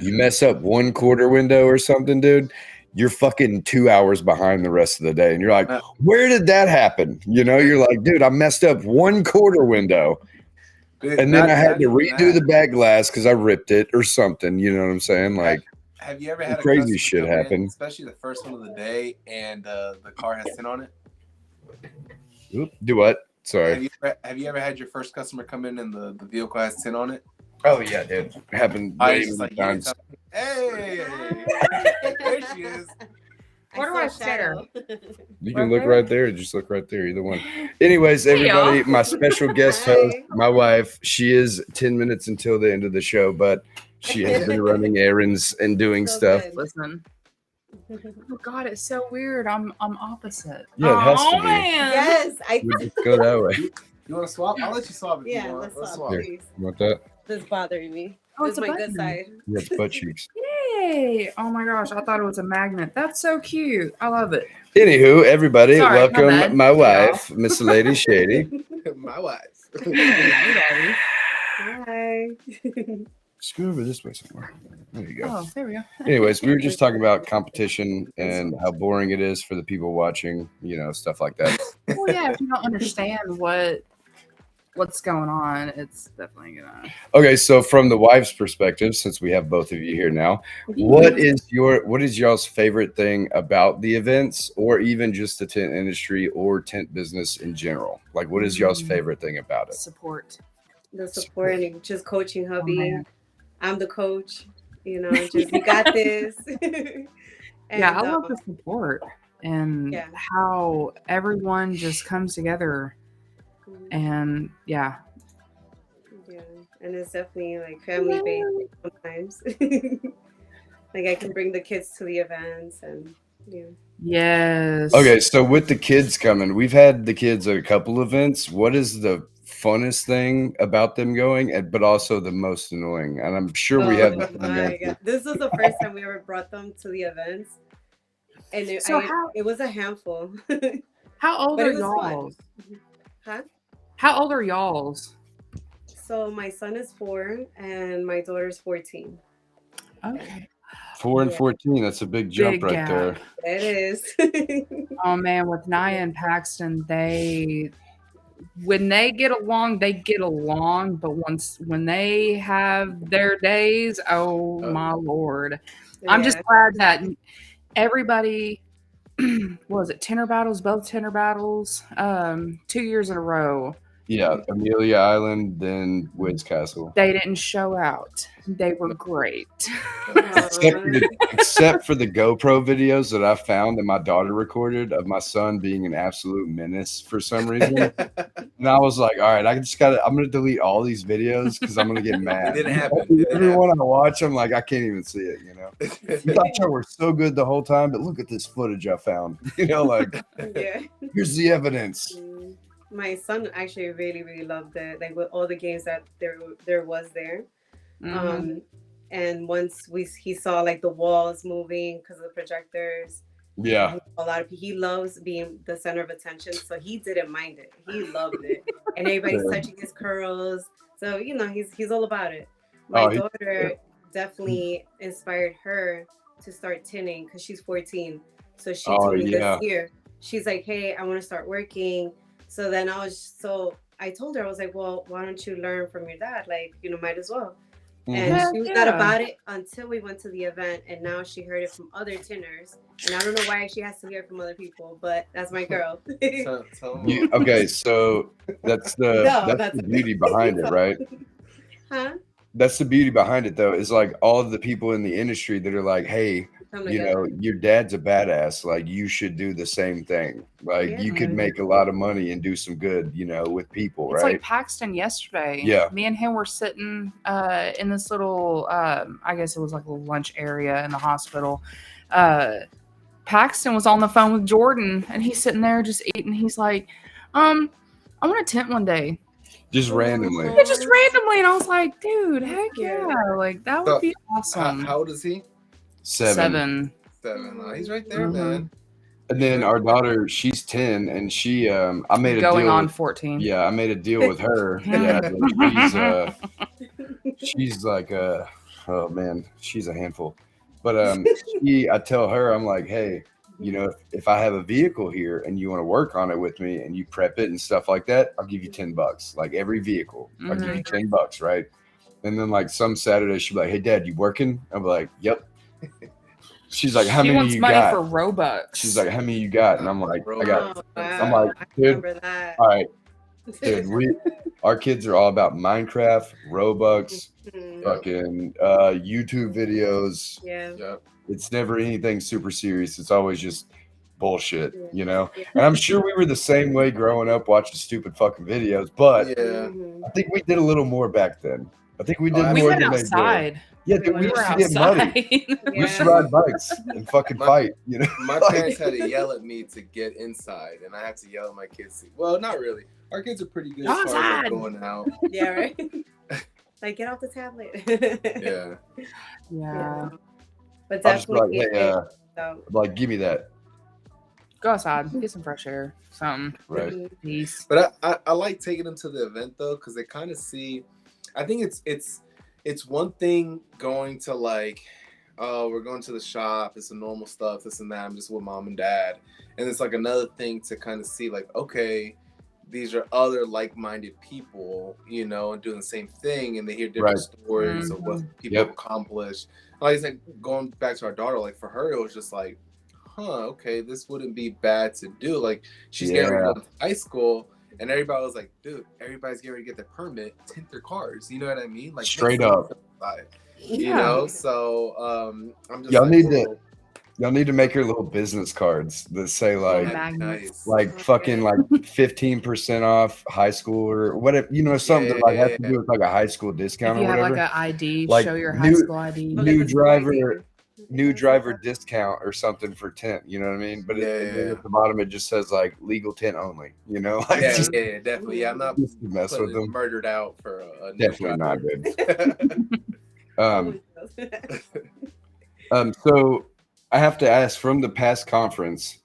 you mess up 1 quarter window or something, dude, you're fucking 2 hours behind the rest of the day. And you're like, where did that happen? You know, you're like, dude, I messed up 1 quarter window. And then I had to redo the back glass because I ripped it or something. You know what I'm saying? Like, have you ever had crazy shit happen? Especially the first one of the day, and the car has tint on it. Oop, do what? Sorry. Have you ever had your first customer come in and the vehicle has tint on it? Oh yeah, dude. It happened way many times. Hey, there she is. Where do I sit her? You can look right there. Just look right there. Either one. Anyways, everybody, my special guest host, my wife, she is 10 minutes until the end of the show, but She has been running errands and doing So stuff. good. Listen. Oh God, it's so weird. I'm opposite. Yeah, it has to be. Man. Yes, We just go that way. You want to swap? I'll let you swap if Yeah, you want. let's swap, Here. please. You want that? This is bothering me. Oh, This it's is a my good button. side. Yeah, it's butt cheeks. Yay! Oh my gosh, I thought it was a magnet. That's so cute. I love it. Anywho, everybody, Sorry, my welcome bad. my Hey, wife, Miss Lady Shady. My wife. Hey, Daddy. Hi. Just go over this way somewhere. There you go. Oh, there we go. Anyways, we were just talking about competition and how boring it is for the people watching, you know, stuff like that. Well, yeah, if you don't understand what's going on, it's definitely gonna. Okay, so from the wife's perspective, since we have both of you here now, what is y'all's favorite thing about the events, or even just the tent industry or tent business in general? Like, what is y'all's favorite thing about it? Support. The support and just coaching hubby. man. I'm the coach. You know, just you got this. And, Yeah, I love the support and yeah. how everyone just comes together. And yeah, and it's definitely like family based sometimes. Like I can bring the kids to the events and yeah. yes. Okay, so with the kids coming, we've had the kids at a couple events. What is the funnest thing about them going, but also the most annoying? And I'm sure we have. Oh my God. This was the first time we ever brought them to the events, and it was a handful. How old But are it was y'all? Huh? How old are y'all's? So my son is 4 and my daughter's 14. Okay. 4 and 14. That's a big jump Big right gap. there. It is. Oh man, with Naya and Paxton, when they get along, but when they have their days, oh my Lord. I'm just glad that everybody what was it, tenor battles, both tenor battles, 2 years in a row. Yeah, Amelia Island, then Woods Castle. They didn't show out. They were great. Except for the GoPro videos that I found that my daughter recorded of my son being an absolute menace for some reason. And I was like, all right, I'm going to delete all these videos because I'm going to get mad. It didn't happen. Everyone I watch, I'm like, I can't even see it, you know? You thought y'all were so good the whole time, but look at this footage I found. You know, like, here's the evidence. My son actually really, really loved it. Like with all the games that there was there. Mm-hmm. And once he saw like the walls moving because of the projectors. Yeah. He loves being the center of attention. So he didn't mind it. He loved it. And everybody's touching his curls. So, you know, he's all about it. My daughter definitely inspired her to start tinting because she's 14. So she told me this year, she's like, hey, I want to start working. So then I told her, I was like, well, why don't you learn from your dad? Like, you know, might as well. And she was not about it until we went to the event. And now she heard it from other tinners. And I don't know why she has to hear it from other people, but that's my girl. Okay, so that's the beauty behind it, right? Huh? That's the beauty behind it, though, is like all of the people in the industry that are like, hey, you know, your dad's a badass. Like, you should do the same thing. Like, you could make a lot of money and do some good, you know, with people, It's right? like Paxton yesterday. Yeah. Me and him were sitting in this little, I guess it was like a little lunch area in the hospital. Paxton was on the phone with Jordan, and he's sitting there just eating. He's like, I want to tent one day. Just randomly. Yeah, just randomly. And I was like, dude, heck yeah. Like, that would be awesome. How old is he? 7. Oh, he's right there, man. And then our daughter, she's 10, and she, I made a going deal on 14. Yeah, I made a deal with her. Yeah, she's like, oh man, she's a handful. But I tell her, I'm like, hey, you know, if I have a vehicle here and you want to work on it with me and you prep it and stuff like that, I'll give you $10. Like every vehicle, I'll give you $10, right? And then like some Saturday, she'll be like, hey, Dad, you working? I'm like, yep. She's like, how many you got? She wants money for Robux. She's like, how many you got? And I'm like, I got. Wow. I'm like, dude, all right, dude, our kids are all about Minecraft, Robux, fucking YouTube videos. Yeah. It's never anything super serious. It's always just bullshit, you know? And I'm sure we were the same way growing up watching stupid fucking videos, but I think we did a little more back then. I think we did more we went than outside. they did. Yeah, dude, we We're used to get muddy. outside. We used to Yeah. ride bikes and fucking fight, you know? My Like- parents had to yell at me to get inside, and I had to yell at my kids. Well, not really. Our kids are pretty good as far as like, Outside. going out. Yeah, right. Like, get off the tablet. Yeah. Yeah. But I'll just be like, definitely, hey, so, like, give me that. Go outside, get some fresh air, something. Right. Peace. But I like taking them to the event though, because they kind of see. I think it's one thing going to like, oh, we're going to the shop. It's the normal stuff, this and that. I'm just with mom and dad, and it's like another thing to kind of see like, okay, these are other like-minded people, you know, and doing the same thing, and they hear different stories of what people have accomplished. Like I said, going back to our daughter, like for her, it was just like, okay, this wouldn't be bad to do. Like she's getting ready to go to high school, and everybody was like, dude, everybody's getting ready to get their permit, tint their cars. You know what I mean? Like straight up. You know, so I'm just Y'all like, need to Y'all need to make her little business cards that say like Magnets. like fucking like 15% off high school or whatever, you know, something that like has to do with like a high school discount If you or have whatever. like an ID, Like show your new- high school ID. new driver discount or something for tint, you know what I mean? But and then at the bottom it just says like legal tint only, you know? Like just definitely. Yeah, I'm not just to mess with them. murdered out for a new Definitely not driver. good. So I have to ask, from the past conference,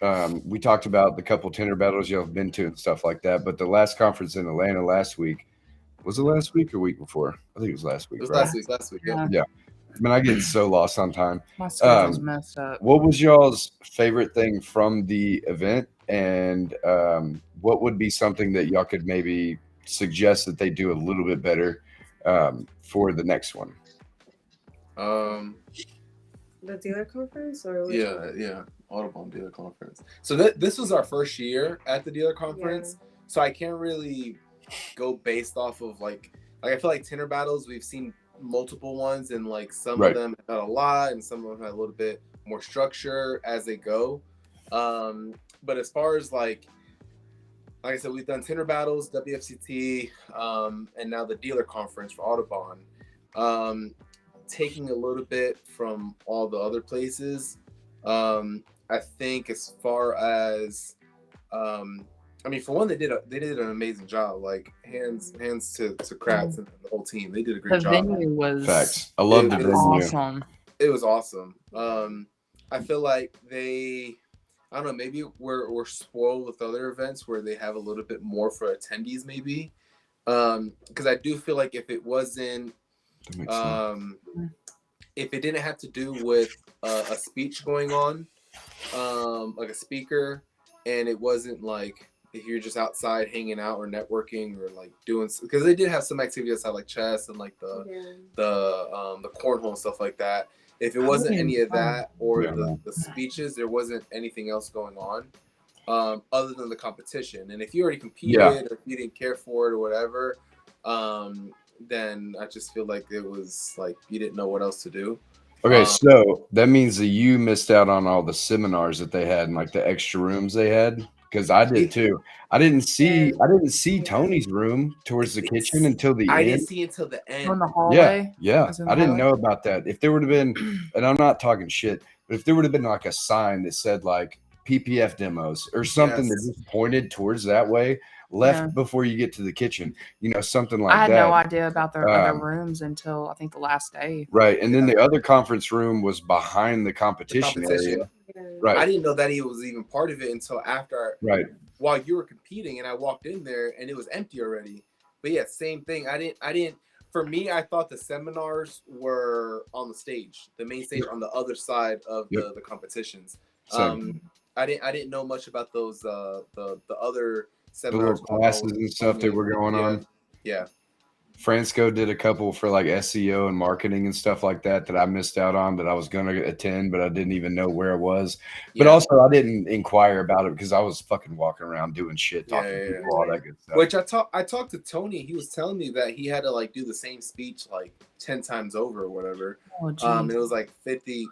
we talked about the couple tender battles y'all have been to and stuff like that, but the last conference in Atlanta last week, was it last week or week before? I think it was last week. It was right? last week. Yeah. I mean, I get so lost on time. My schedule's messed up. What was y'all's favorite thing from the event, and what would be something that y'all could maybe suggest that they do a little bit better for the next one? The dealer conference, or Audubon dealer conference. So this was our first year at the dealer conference, so I can't really go based off of like I feel like Tinder battles, we've seen multiple ones, and like some of them had a lot and some of them had a little bit more structure as they go. But as far as like I said, we've done Tinder battles, WFCT, and now the dealer conference for Audubon. Taking a little bit from all the other places, I think as far as I mean, for one, they did an amazing job. Like hands to Kratz and the whole team. They did a great job. The venue was Facts. I love the venue. Awesome. It was awesome. I feel like I don't know, maybe we're spoiled with other events where they have a little bit more for attendees, maybe. Because I do feel like if it wasn't if it didn't have to do with a speech going on, like a speaker, and it wasn't like if you're just outside hanging out or networking or like doing, because they did have some activities outside like chess and like the cornhole and stuff like that. If it wasn't any of that or the speeches, there wasn't anything else going on other than the competition. And if you already competed or if you didn't care for it or whatever, then I just feel like it was like you didn't know what else to do. Okay, so that means that you missed out on all the seminars that they had and like the extra rooms they had, because I did too. I didn't see Tony's room towards the kitchen until the end. I didn't see it until the end. On the hallway. Yeah. I didn't know about that. If there would have been, and I'm not talking shit, but if there would have been like a sign that said like PPF demos or something that just pointed towards that way, left before you get to the kitchen, you know, something like that. I had no idea about their other rooms until I think the last day. Right. And then the other conference room was behind the competition area. Right. I didn't know that he was even part of it until after while you were competing, and I walked in there and it was empty already. But yeah, same thing. I didn't for me, I thought the seminars were on the stage, the main stage on the other side of the competitions. I didn't know much about those the other seminars, the little classes and stuff that were going on. Yeah. Fransco did a couple for like SEO and marketing and stuff like that I missed out on, that I was going to attend, but I didn't even know where it was. But also I didn't inquire about it because I was fucking walking around doing shit, talking to people, all that good stuff. Which I talked to Tony. He was telling me that he had to like do the same speech like 10 times over or whatever. And it was like 50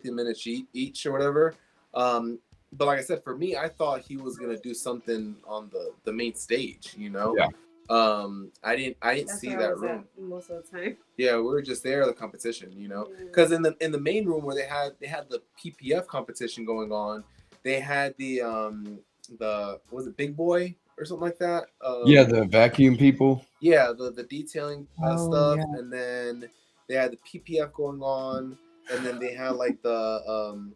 minutes each or whatever. But like I said, for me, I thought he was gonna do something on the main stage, you know. I didn't see that room. most of the time. Yeah, we were just there, the competition, because in the main room where they had the PPF competition going on, they had the was it Big Boy or something like that? Yeah, the vacuum people. Yeah, the detailing stuff, yeah. and then they had the PPF going on, and then they had like the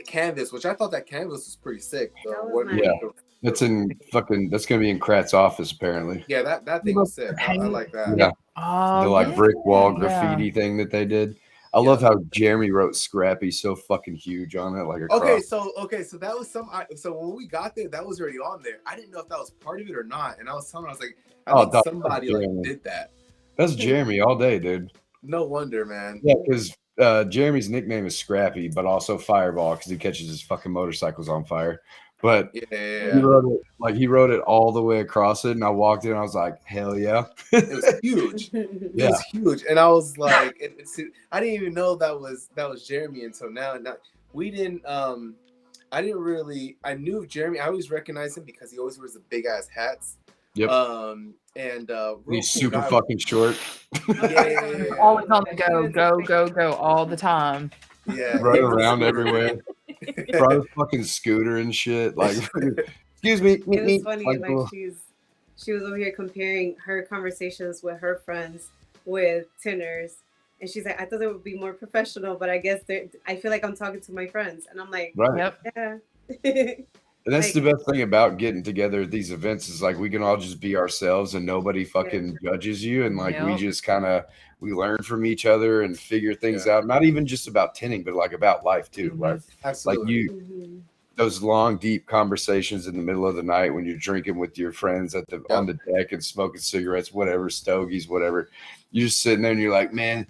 canvas, which I thought that canvas was pretty sick. That was nice. Yeah. That's gonna be in Krat's office apparently. Yeah, that thing was sick. I like that. Yeah. Oh, The like yeah. brick wall Yeah. graffiti thing that they did. I love how Jeremy wrote Scrappy so fucking huge on it, like across. So that was so when we got there, that was already on there. I didn't know if that was part of it or not, and I was telling her, I was like, I think somebody like did that. That's Jeremy all day, dude. No wonder, man. Yeah, because Jeremy's nickname is Scrappy, but also Fireball because he catches his fucking motorcycles on fire. But he wrote it all the way across it, and I walked in, and I was like, hell yeah. It was huge. It was huge, and I was like, I didn't even know that was Jeremy until now. We didn't. I didn't really. I knew Jeremy. I always recognized him because he always wears the big ass hats. Yep. And he's super fucking short. Yeah. Always on the go all the time. Yeah. Right around everywhere. Brought his fucking scooter and shit. Like, excuse me. It was funny. Like, she was over here comparing her conversations with her friends with tinters, and she's like, I thought it would be more professional, but I guess I feel like I'm talking to my friends, and I'm like, right. Yeah. And that's the best thing about getting together at these events is like we can all just be ourselves and nobody fucking judges you, and like we just we learn from each other and figure things out. Not even just about tinting, but like about life too. Like, absolutely. Like those long, deep conversations in the middle of the night when you're drinking with your friends on the deck and smoking cigarettes, whatever, stogies, whatever. You're just sitting there and you're like, man,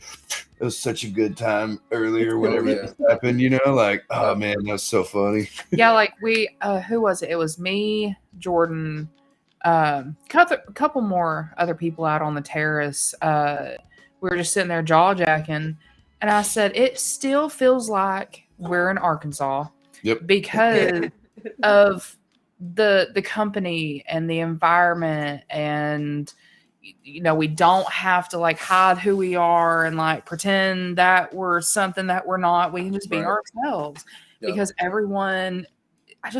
it was such a good time earlier, whenever this happened, like, oh man, that's so funny. Yeah, like we, who was it? It was me, Jordan, couple more other people out on the terrace. We were just sitting there jaw jacking, and I said, it still feels like we're in Arkansas. Yep. Because of the company and the environment, and we don't have to like hide who we are and like pretend that we're something that we're not. We can just be ourselves because everyone, I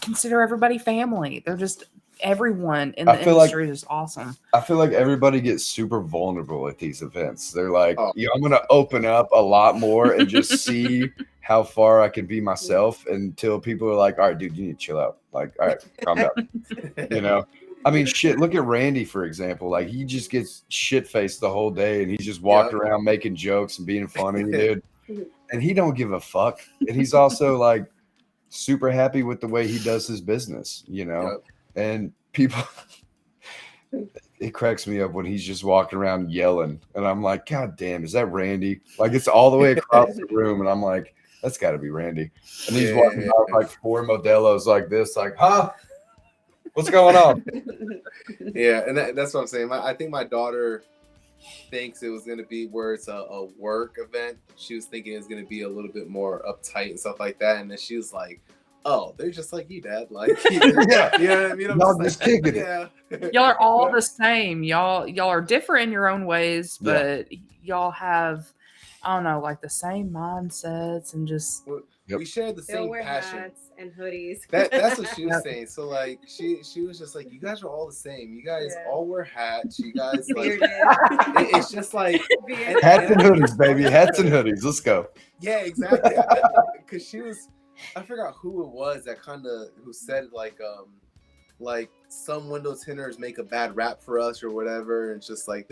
consider everybody family. They're just everyone in the industry is awesome. I feel like everybody gets super vulnerable at these events. They're like, I'm going to open up a lot more and just see how far I can be myself until people are like, all right, dude, you need to chill out. Like, all right, calm down. I mean, shit, look at Randy, for example. Like, he just gets shit-faced the whole day, and he's just walking around making jokes and being funny, dude. And he don't give a fuck. And he's also, like, super happy with the way he does his business, And people, it cracks me up when he's just walking around yelling. And I'm like, God damn, is that Randy? Like, it's all the way across the room. And I'm like, that's got to be Randy. And he's walking out like 4 Modelos like this, like, huh? What's going on? Yeah, and that's what I'm saying. I think my daughter thinks it was going to be where it's a work event. She was thinking it's going to be a little bit more uptight and stuff like that. And then she was like, oh, they're just like you, Dad. Like, you know what I mean? I'm y'all just kicking it. Y'all are all the same. Y'all are different in your own ways, but y'all have, I don't know, like the same mindsets and just. We shared the same passion. Hats and hoodies. That's what she was saying. So like she was just like, you guys are all the same. You guys all wear hats. You guys like it's just like hats and hoodies, baby. Hats and hoodies. Let's go. Yeah, exactly. Because she was, I forgot who it was that who said like some window tinters make a bad rap for us or whatever, and it's just like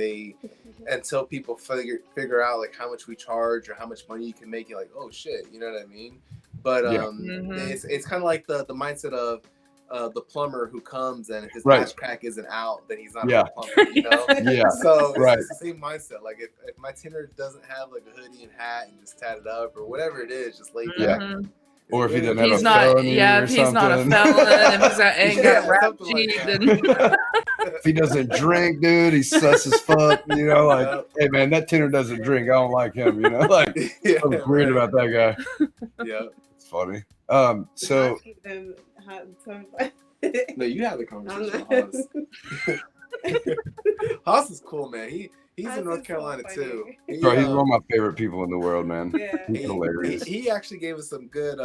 until people figure out like how much we charge or how much money you can make, you're like, oh shit, you know what I mean? But it's kind of like the mindset of the plumber who comes and his ash crack isn't out, then he's not a plumber, So it's the same mindset. Like if my tinter doesn't have like a hoodie and hat and just tatted up or whatever it is, just laid back. Or if he doesn't have he's a not, felony if he's not a felon, if he ain't got rap sheet, if he doesn't drink, dude, he's sus as fuck. Like, hey man, that tinter doesn't drink. I don't like him. Like, something's weird about that guy. Yeah, it's funny. So no, you have the conversation. Haas is cool, man. He's Haas in North is so Carolina funny. too. Bro, he's one of my favorite people in the world, man. Yeah. He's hilarious. He actually gave us some good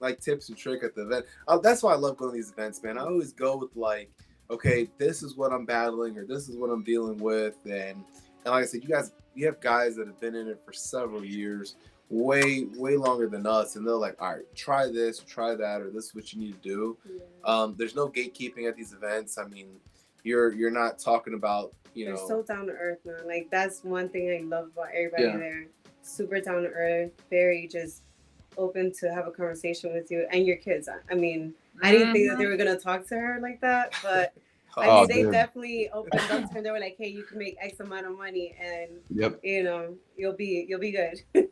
like tips and trick at the event. That's why I love going to these events, man. I always go with like, okay, this is what I'm battling or this is what I'm dealing with, and like I said, you have guys that have been in it for several years, way longer than us, and they're like, all right, try this, try that, or this is what you need to do. Yeah. There's no gatekeeping at these events. I mean, you're not talking about, They're so down to earth, man. Like that's one thing I love about everybody there. Super down to earth, very just open to have a conversation with you and your kids. I mean, I didn't think that they were gonna talk to her like that, but I mean, they definitely opened up to her. They were like, "Hey, you can make X amount of money, and you know, you'll be good."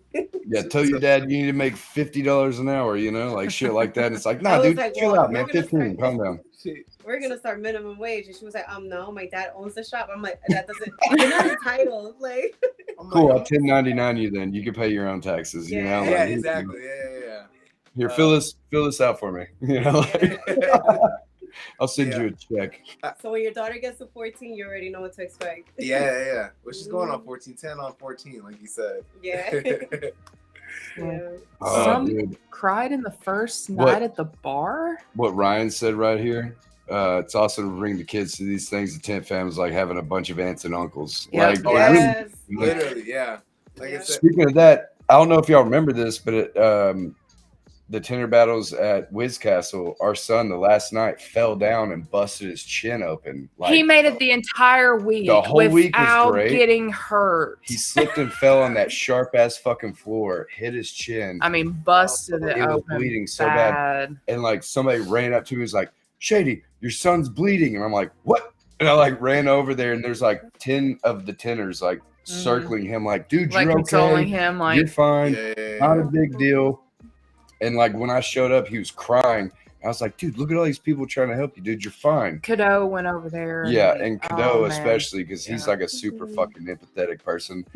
Yeah, tell your dad you need to make $50 an hour. You know, like shit like that. And it's like, nah, dude, like, chill out, man. 15, calm down. We're gonna start minimum wage, and she was like, no, my dad owns the shop. I'm like, that doesn't. You're not entitled, like. Cool, I'll 1099 you then. You can pay your own taxes. You know, yeah, like, exactly, yeah. Here, fill this out for me. You know, like, I'll send you a check. So when your daughter gets to 14, you already know what to expect. Yeah. Well, she's going on 14, 10 on 14, like you said. Yeah. Some cried in the first night at the bar. What Ryan said right here. It's also to bring the kids to these things. The Tint fam is like having a bunch of aunts and uncles. Yep. Like, literally, yeah. Like I said, speaking of that, I don't know if y'all remember this, but the Tinder battles at Wiz Castle, our son the last night fell down and busted his chin open. Like, he made it the entire week. The whole week was great. Getting hurt. He slipped and fell on that sharp ass fucking floor, hit his chin. I mean, busted it open. Was bleeding so bad. And like somebody ran up to me and was like, "Shady, your son's bleeding." And I'm like, "What?" And I like ran over there and there's like 10 of the Tinners like circling him like, "Dude, like you're consoling okay. him, like you're fine. Not a big deal." And like when I showed up, he was crying. I was like, "Dude, look at all these people trying to help you, dude. You're fine." Cadeau went over there. And Cadeau especially because he's like a super fucking empathetic person.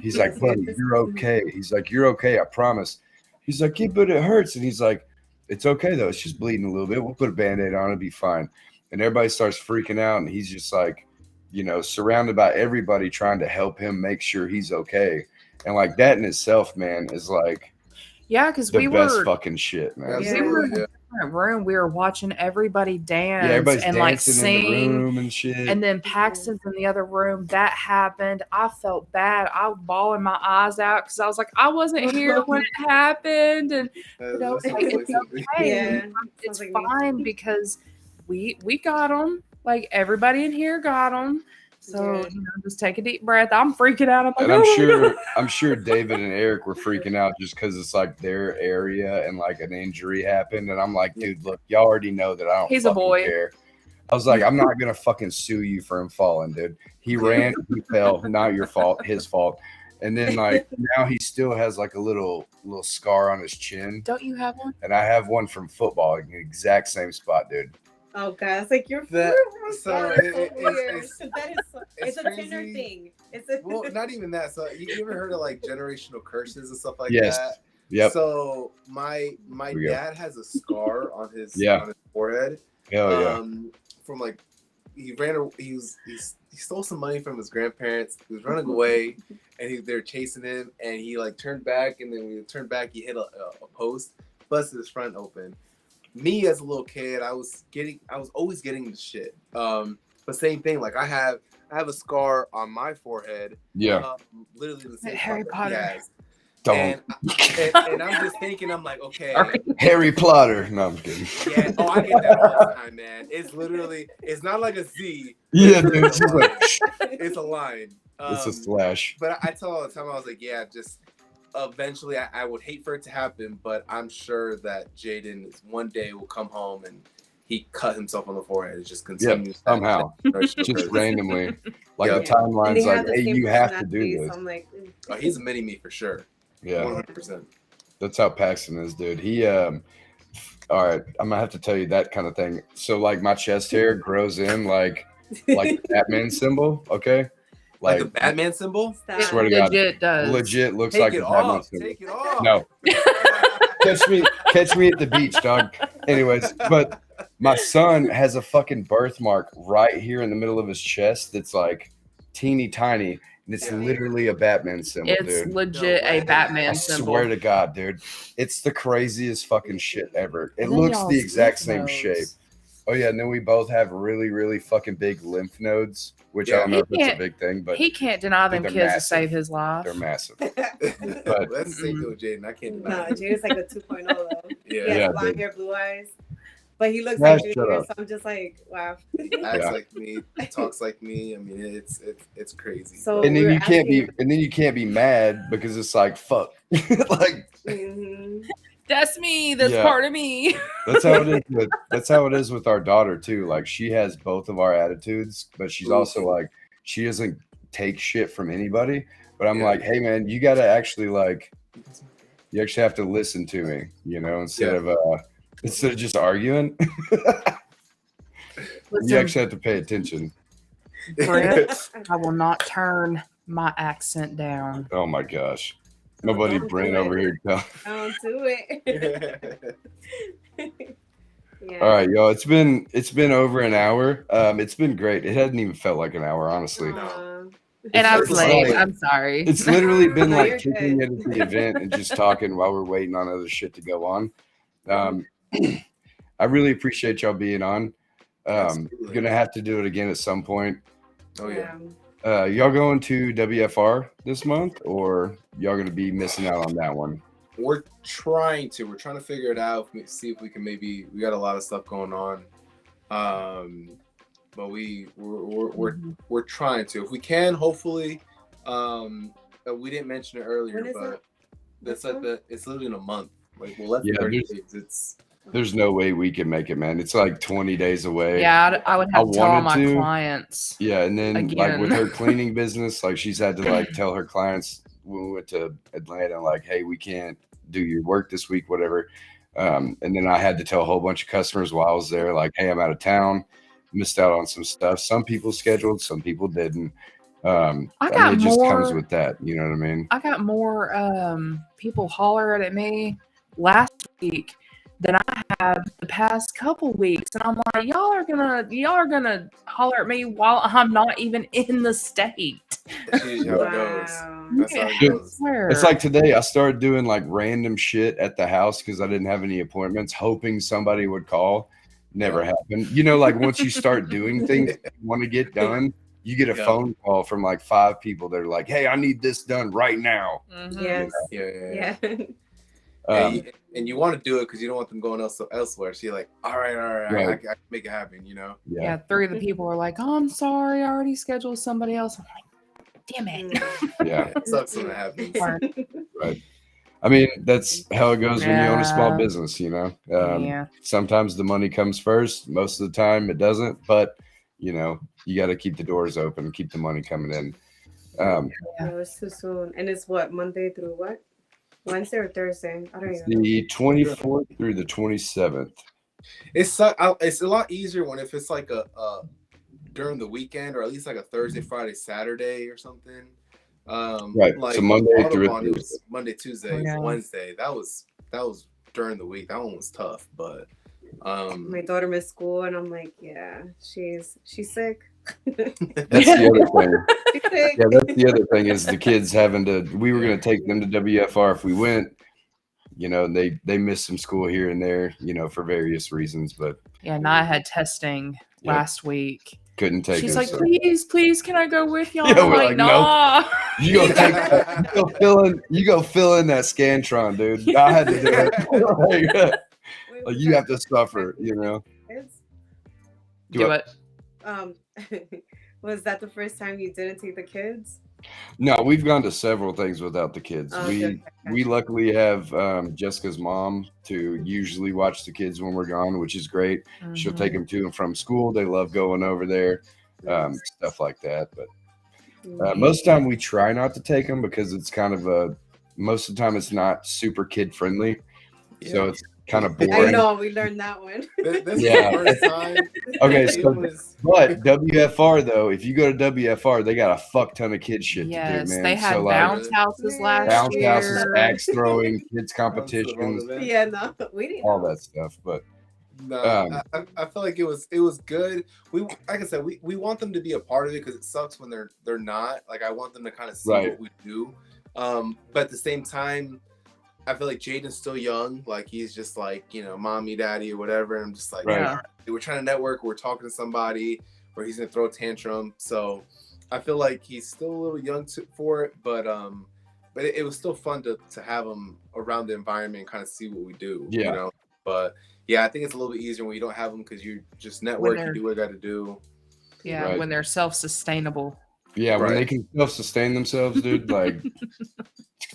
He's like, "Buddy, you're okay." He's like, "You're okay, I promise." He's like, "Yeah, but it hurts." And he's like, "It's okay though. It's just bleeding a little bit. We'll put a Band-Aid on. It'll be fine." And everybody starts freaking out, and he's just like, you know, surrounded by everybody trying to help him make sure he's okay. And like that in itself, man, is like. Yeah, because we were best fucking shit, man. We were in a different room. We were watching everybody dance and like sing in the room and shit. And then Paxton's in the other room. That happened. I felt bad. I was bawling my eyes out because I was like, I wasn't here when it happened, and you know, like, it's okay. It's fine because we got them. Like everybody in here got them. So you know, just take a deep breath. I'm freaking out. I'm like, I'm sure David and Eric were freaking out just because it's like their area and like an injury happened. And I'm like, dude, look, y'all already know that I don't. He's a boy. Care. I was like, I'm not gonna fucking sue you for him falling, dude. He ran, he fell, not your fault, his fault. And then like now he still has like a little scar on his chin. Don't you have one? And I have one from football, in the exact same spot, dude. Oh god, it's like it's a Tinder thing. Well, not even that. So you ever heard of like generational curses and stuff like that? Yep. So my dad has a scar on his forehead. From like he stole some money from his grandparents. He was running away, and they're chasing him, and he like turned back, and then when he turned back, he hit a post, busted his front open. Me as a little kid, I was always getting the shit. But same thing, like I have a scar on my forehead. Yeah. Literally the same Harry Potter. And I'm just thinking, I'm like, okay. Harry Potter. No, I'm kidding. Yeah. Oh, I get that all the time, man. It's not like a Z. Yeah, dude. It's just like it's a line. It's a slash. But I tell all the time, I was like, yeah, just eventually I would hate for it to happen, but I'm sure that Jaden one day will come home and he cut himself on the forehead. It just continues somehow, just randomly. Like the timeline's like, hey, you have to do this. I'm like, he's a mini me for sure. Yeah, 100%. That's how Paxton is, dude. He all right, I'm gonna have to tell you that kind of thing. So like my chest hair grows in like the Batman symbol, okay? Like the Batman symbol? I swear to God, does. Legit looks like the Batman symbol. Take it off. No. Catch me at the beach, dog. Anyways, but My son has a fucking birthmark right here in the middle of his chest that's like teeny tiny, and it's Yeah. literally a Batman symbol, It's dude. legit No a way. I Batman symbol. swear to God, dude. It's the craziest fucking shit ever. It And then looks the y'all's exact lymph same nodes. shape. Oh yeah, and then we both have really, really fucking big lymph nodes, which I Yeah. don't know He if it's a can't- big thing, but He can't deny them they're kids to massive. save his life. they're massive. That's the same thing with Jaden. I can't deny No, it. Junior's like a 2.0 though. He has Yeah, blonde dude. hair, blue eyes. But he looks Nah, like shut Junior, up. so I'm just like, wow. He acts Yeah. like me, talks like me. I mean, it's crazy. So- And then we were you can't be, asking- and then you can't be mad because it's like fuck, like Mhm. That's me. That's Yeah. part of me. that's how it is. That's how it is with our daughter too. Like she has both of our attitudes, but she's Oof. also like she doesn't take shit from anybody. But I'm Yeah. like, hey man, you gotta actually like, you actually have to listen to me, you know, instead of just arguing. You Listen, actually have to pay attention. Brent, I will not turn my accent down. Oh my gosh, my buddy Don't Brent do it. over here. Don't do it. Yeah. All right, y'all. It's been over an hour. It's been great. It hadn't even felt like an hour, honestly. Aw. And I was It's late. like- I'm sorry. It's literally been No, like you're kicking good. it at the event and just talking while we're waiting on other shit to go on. I really appreciate y'all being on. Absolutely. Gonna have to do it again at some point. Oh yeah. Y'all going to WFR this month, or y'all gonna be missing out on that one? We're trying to figure it out. See if we can we got a lot of stuff going on. But we're trying to. If we can, hopefully. We didn't mention it earlier, When is but it? that's This like month? it's literally in a month. Like less than Yeah, 30 there's- days. It's There's no way we can make it, man. It's like 20 days away. Yeah, I would I have to tell all wanted my to. clients. Yeah, and then like with Again. her cleaning business, like she's had to like tell her clients when we went to Atlanta, like, hey, we can't do your work this week, whatever. And then I had to tell a whole bunch of customers while I was there, like, hey, I'm out of town, missed out on some stuff. Some people scheduled, some people didn't. I mean, it just comes with that, you know what I mean? I got more people hollering at me last week than I have the past couple weeks, and I'm like, y'all are gonna holler at me while I'm not even in the state. that's usually how it goes. Wow. That's how it I goes. swear. It's like today I started doing like random shit at the house because I didn't have any appointments, hoping somebody would call. Never happened. You know, like once you start doing things you want to get done, you get a Yeah. phone call from like 5 people that are like, hey, I need this done right now. Mhm. Yes. Yeah. Yeah. And you want to do it because you don't want them going elsewhere. So you're like, all right, Right. I can make it happen, you know? Yeah, 3 of the people were like, "Oh, I'm sorry, I already scheduled somebody else." I'm like, "Damn it!" Yeah. It sucks when it happens. Right. I mean, that's how it goes when you own a small Yeah. business, you know? Yeah. Sometimes the money comes first. Most of the time it doesn't. But, you know, you got to keep the doors open, keep the money coming in. It was too soon. And it's what, Monday through what? Wednesday or Thursday? I don't It's even know. the 24th through the 27th. It's a lot easier when if it's like a during the weekend or at least like a Thursday, Friday, Saturday or something. Right. Like So Monday through Audubon, it was Monday, Tuesday, Yeah. Wednesday. That was during the week. That one was tough, but My daughter missed school, and I'm like, yeah, she's sick. That's the other thing. She's sick. Yeah, that's the other thing is the kids having to. We were going to take them to WFR if we went, you know, and they missed some school here and there, you know, for various reasons, but Yeah, and I had testing Yep. last week. couldn't take She's them. like, so. please, can I go with y'all? Yeah, I'm we're like, like, nope. nah. You go take that. You go fill in that Scantron, dude. I had to do it. Like, you have to suffer, you know. Kids? Do it. Was that the first time you didn't take the kids? No, we've gone to several things without the kids. Oh, we okay. we luckily have Jessica's mom to usually watch the kids when we're gone, which is great. She'll Mhm. take them to and from school. They love going over there, stuff like that. But most of the time we try not to take them because it's kind of most of the time it's not super kid friendly, so it's kind of I boring. know, we learned that one. This Yeah. is the first time. Okay, it so was but WFR though, if you go to WFR, they got a fuck ton of kid shit Yes, to do, man. they had so like bounce houses last bounce year. houses, axe throwing, kids wrong competitions, event. Yeah, no, we didn't all know. that stuff. But No, Um, I feel like it was good. We like I said, we want them to be a part of it because it sucks when they're not. Like I want them to kind of see Right. what we do. But at the same time, I feel like Jaden's still young. Like he's just like, mommy, daddy, or whatever. And I'm just like, Right. all right, we're trying to network. We're talking to somebody, or he's gonna throw a tantrum. So I feel like he's still a little young for it. But it was still fun to have him around the environment and kind of see what we do. Yeah. But yeah, I think it's a little bit easier when you don't have them because you just network, you do what you got to do. Yeah, Right. when they're self-sustainable. Yeah, when Right. they can self-sustain themselves, dude, like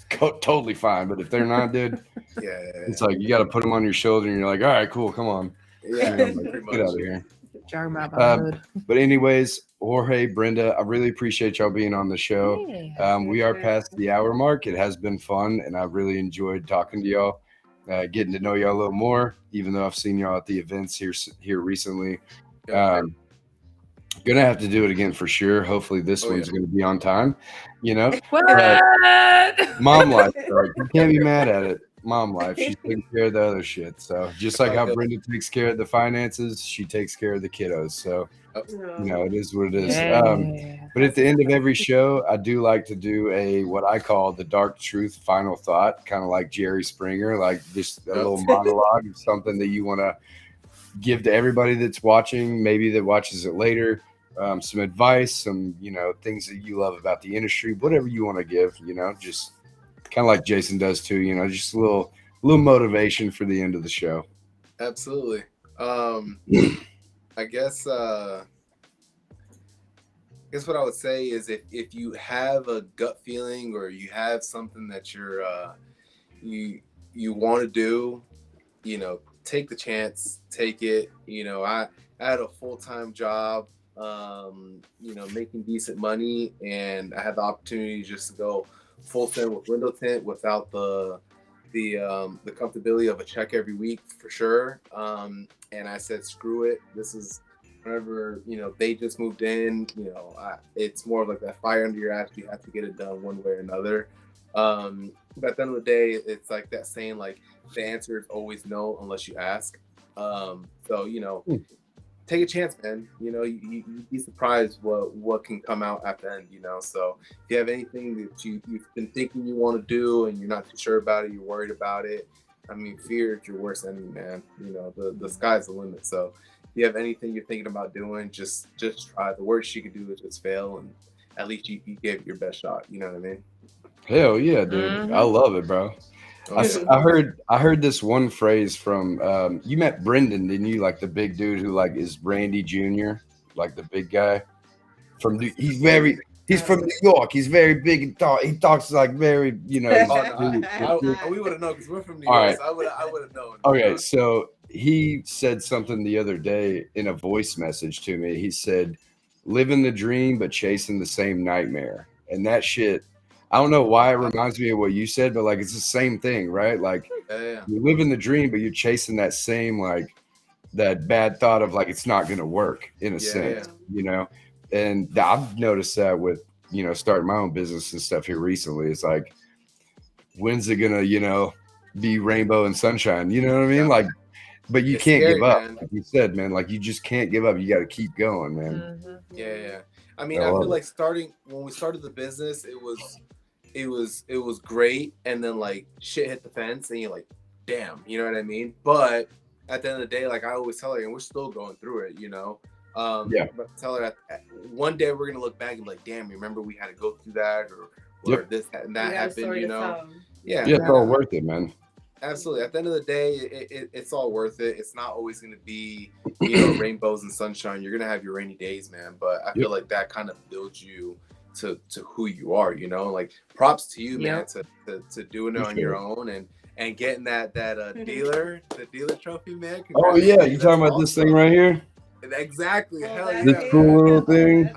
totally fine. But if they're not, dude, Yeah. it's like you got to put them on your shoulder, and you're like, all right, cool, come on, Yeah, like, pretty get out much. of here. Jarring about my hood. But anyways, Jorge, Brenda, I really appreciate y'all being on the show. Yeah. We are past the hour mark. It has been fun, and I really enjoyed talking to y'all, getting to know y'all a little more. Even though I've seen y'all at the events here recently. Gonna have to do it again for sure. Hopefully this one's gonna be on time. What? Mom life, like, you can't be mad at it. Mom life. She's taking care of the other shit. So just like how Brenda takes care of the finances, she takes care of the kiddos. So it is what it is. Yeah. But at the end of every show, I do like to do what I call the dark truth final thought, kind of like Jerry Springer, like just a little monologue of something that you want to give to everybody that's watching, maybe that watches it later. Some advice, some things that you love about the industry, whatever you want to give, just kind of like Jason does too, just a little motivation for the end of the show. Absolutely. I guess what I would say is if you have a gut feeling or you have something that you want to do, take the chance, take it. I had a full-time job, making decent money, and I had the opportunity just to go full send with window tint without the comfortability of a check every week for sure. And I said, screw it. This is whenever, they just moved in, it's more of like that fire under your ass. You have to get it done one way or another. But at the end of the day, it's like that saying, like, the answer is always no unless you ask. Take a chance, man. You'd be surprised what can come out at the end, So if you have anything that you've been thinking you want to do and you're not too sure about it, you're worried about it. I mean, fear is your worst enemy, man. The sky's the limit. So if you have anything you're thinking about doing, just try. The worst you could do is just fail, and at least you gave it your best shot. You know what I mean? Hell yeah, dude. Mm-hmm. I love it, bro. I heard this one phrase from you met Brendan, didn't you? Like the big dude who like is Randy Jr., like the big guy he's from New York. He's very big and he talks like very, we would have known because we're from New York. Right. So I would have known. Okay, so he said something the other day in a voice message to me. He said, living the dream but chasing the same nightmare. And that shit, I don't know why it reminds me of what you said, but like it's the same thing, right? Like you're living the dream, but you're chasing that same, like, that bad thought of like it's not gonna work in a sense, And I've noticed that with starting my own business and stuff here recently. It's like, when's it gonna be rainbow and sunshine? You know what I mean? Like, but you can't give up, man. Like you said, man. Like you just can't give up. You got to keep going, man. Mm-hmm. Yeah. I mean, I feel like when we started the business, it was great, and then like shit hit the fence, and you're like, damn, you know what I mean? But at the end of the day, like I always tell her, and we're still going through it, But tell her one day we're gonna look back and be like, damn, remember we had to go through that, or this and that happened, Yeah, it's all worth it, man. Absolutely. At the end of the day, it's all worth it. It's not always going to be, rainbows and sunshine. You're going to have your rainy days, man. But I feel like that kind of builds you to who you are, Like, props to you, man, to doing it on your own and getting that the dealer trophy, man. Oh yeah, you talking about this thing right here? Exactly. Hell yeah. This cool little thing.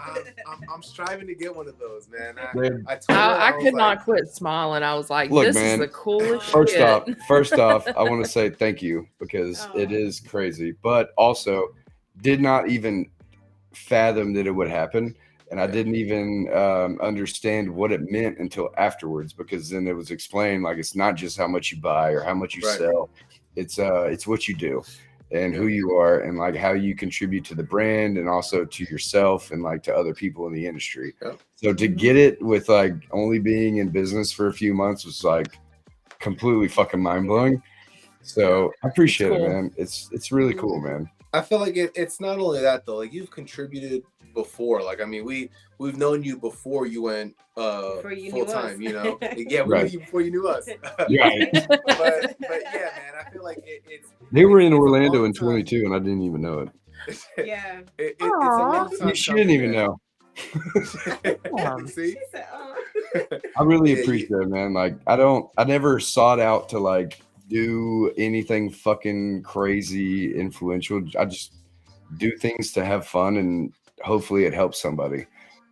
I'm striving to get one of those, man. I could not quit smiling. I was like, look, this man, is the coolest shit. First off, I want to say thank you because it is crazy, but also did not even fathom that it would happen. And I didn't even understand what it meant until afterwards, because then it was explained, like, it's not just how much you buy or how much you sell. It's what you do. and who you are and like how you contribute to the brand and also to yourself and like to other people in the industry. Yep. So to get it with like only being in business for a few months was like completely fucking mind blowing. So I appreciate It's cool. it, man. It's really cool, man. I feel like it's not only that though. Like you've contributed before. Like I mean, we've known you before you went full time. You know, yeah, we knew you before you knew us. Right. but yeah, man, I feel like it's. They were in Orlando in 22, and I didn't even know it. Yeah. It's a long time. You didn't even know. See? She said, oh. I really appreciate it, man. Like I never sought out to like do anything fucking crazy influential. I just do things to have fun and hopefully it helps somebody.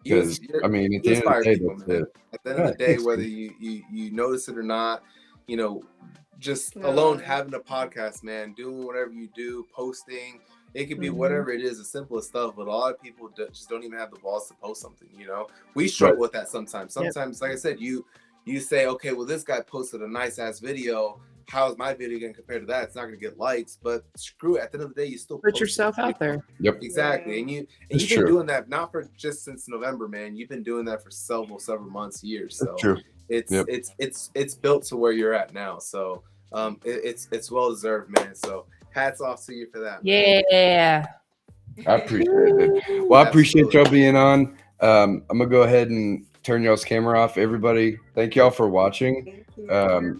Because I mean, at the end of the day, people, man. At the end of the day, whether you notice it or not, you know, just alone having a podcast, man, doing whatever you do, posting, it could be whatever it is, the simplest stuff. But a lot of people just don't even have the balls to post something. You know, we struggle with that sometimes. Sometimes, like I said, you say, okay, well, this guy posted a nice ass video. How is my video going to compare to that? It's not going to get likes, but screw it. At the end of the day, you still put yourself out there. Yep, exactly. And you've been doing that not for just since November, man. You've been doing that for several months, years. So it's built to where you're at now. So it's well deserved, man. So hats off to you for that. Man. Yeah, I appreciate it. Well, I appreciate y'all being on. I'm gonna go ahead and turn y'all's camera off. Everybody, thank y'all for watching.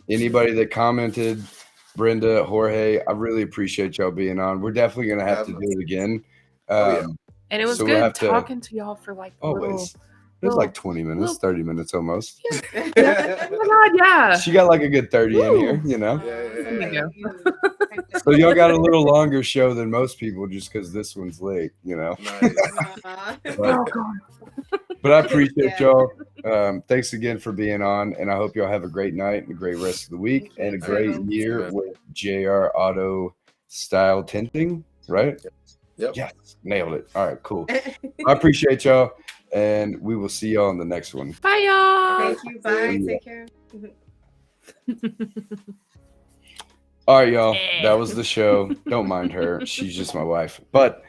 Anybody that commented, Brenda, Jorge, I really appreciate y'all being on. We're definitely gonna have to do it again. and it was so good we'll talking to y'all for like always. It was like 20 minutes, 30 minutes almost. Oh my god, yeah. She got like a good 30 in here, you know. So y'all got a little longer show than most people just because this one's late, you know. But I appreciate y'all. Thanks again for being on, and I hope y'all have a great night and a great rest of the week and a great year with JR Auto Style Tinting, right? Yep. Yes, nailed it. All right, cool. I appreciate y'all, and we will see y'all on the next one. Bye, y'all. Thank you. Bye. Take care. All right, y'all. That was the show. Don't mind her. She's just my wife. But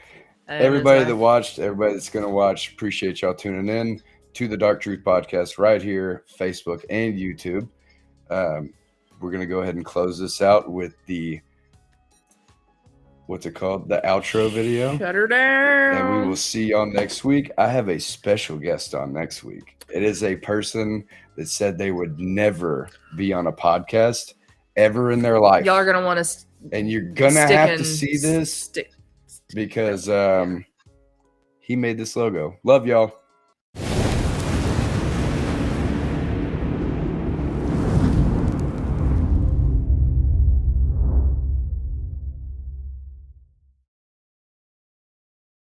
everybody that watched, everybody that's going to watch, appreciate y'all tuning in to the Dark Truth Podcast right here, Facebook and YouTube. We're going to go ahead and close this out with the, what's it called? The outro video. Shut her down. And we will see y'all next week. I have a special guest on next week. It is a person that said they would never be on a podcast ever in their life. Y'all are going to want to and you're going to have to see this because he made this logo. Love y'all.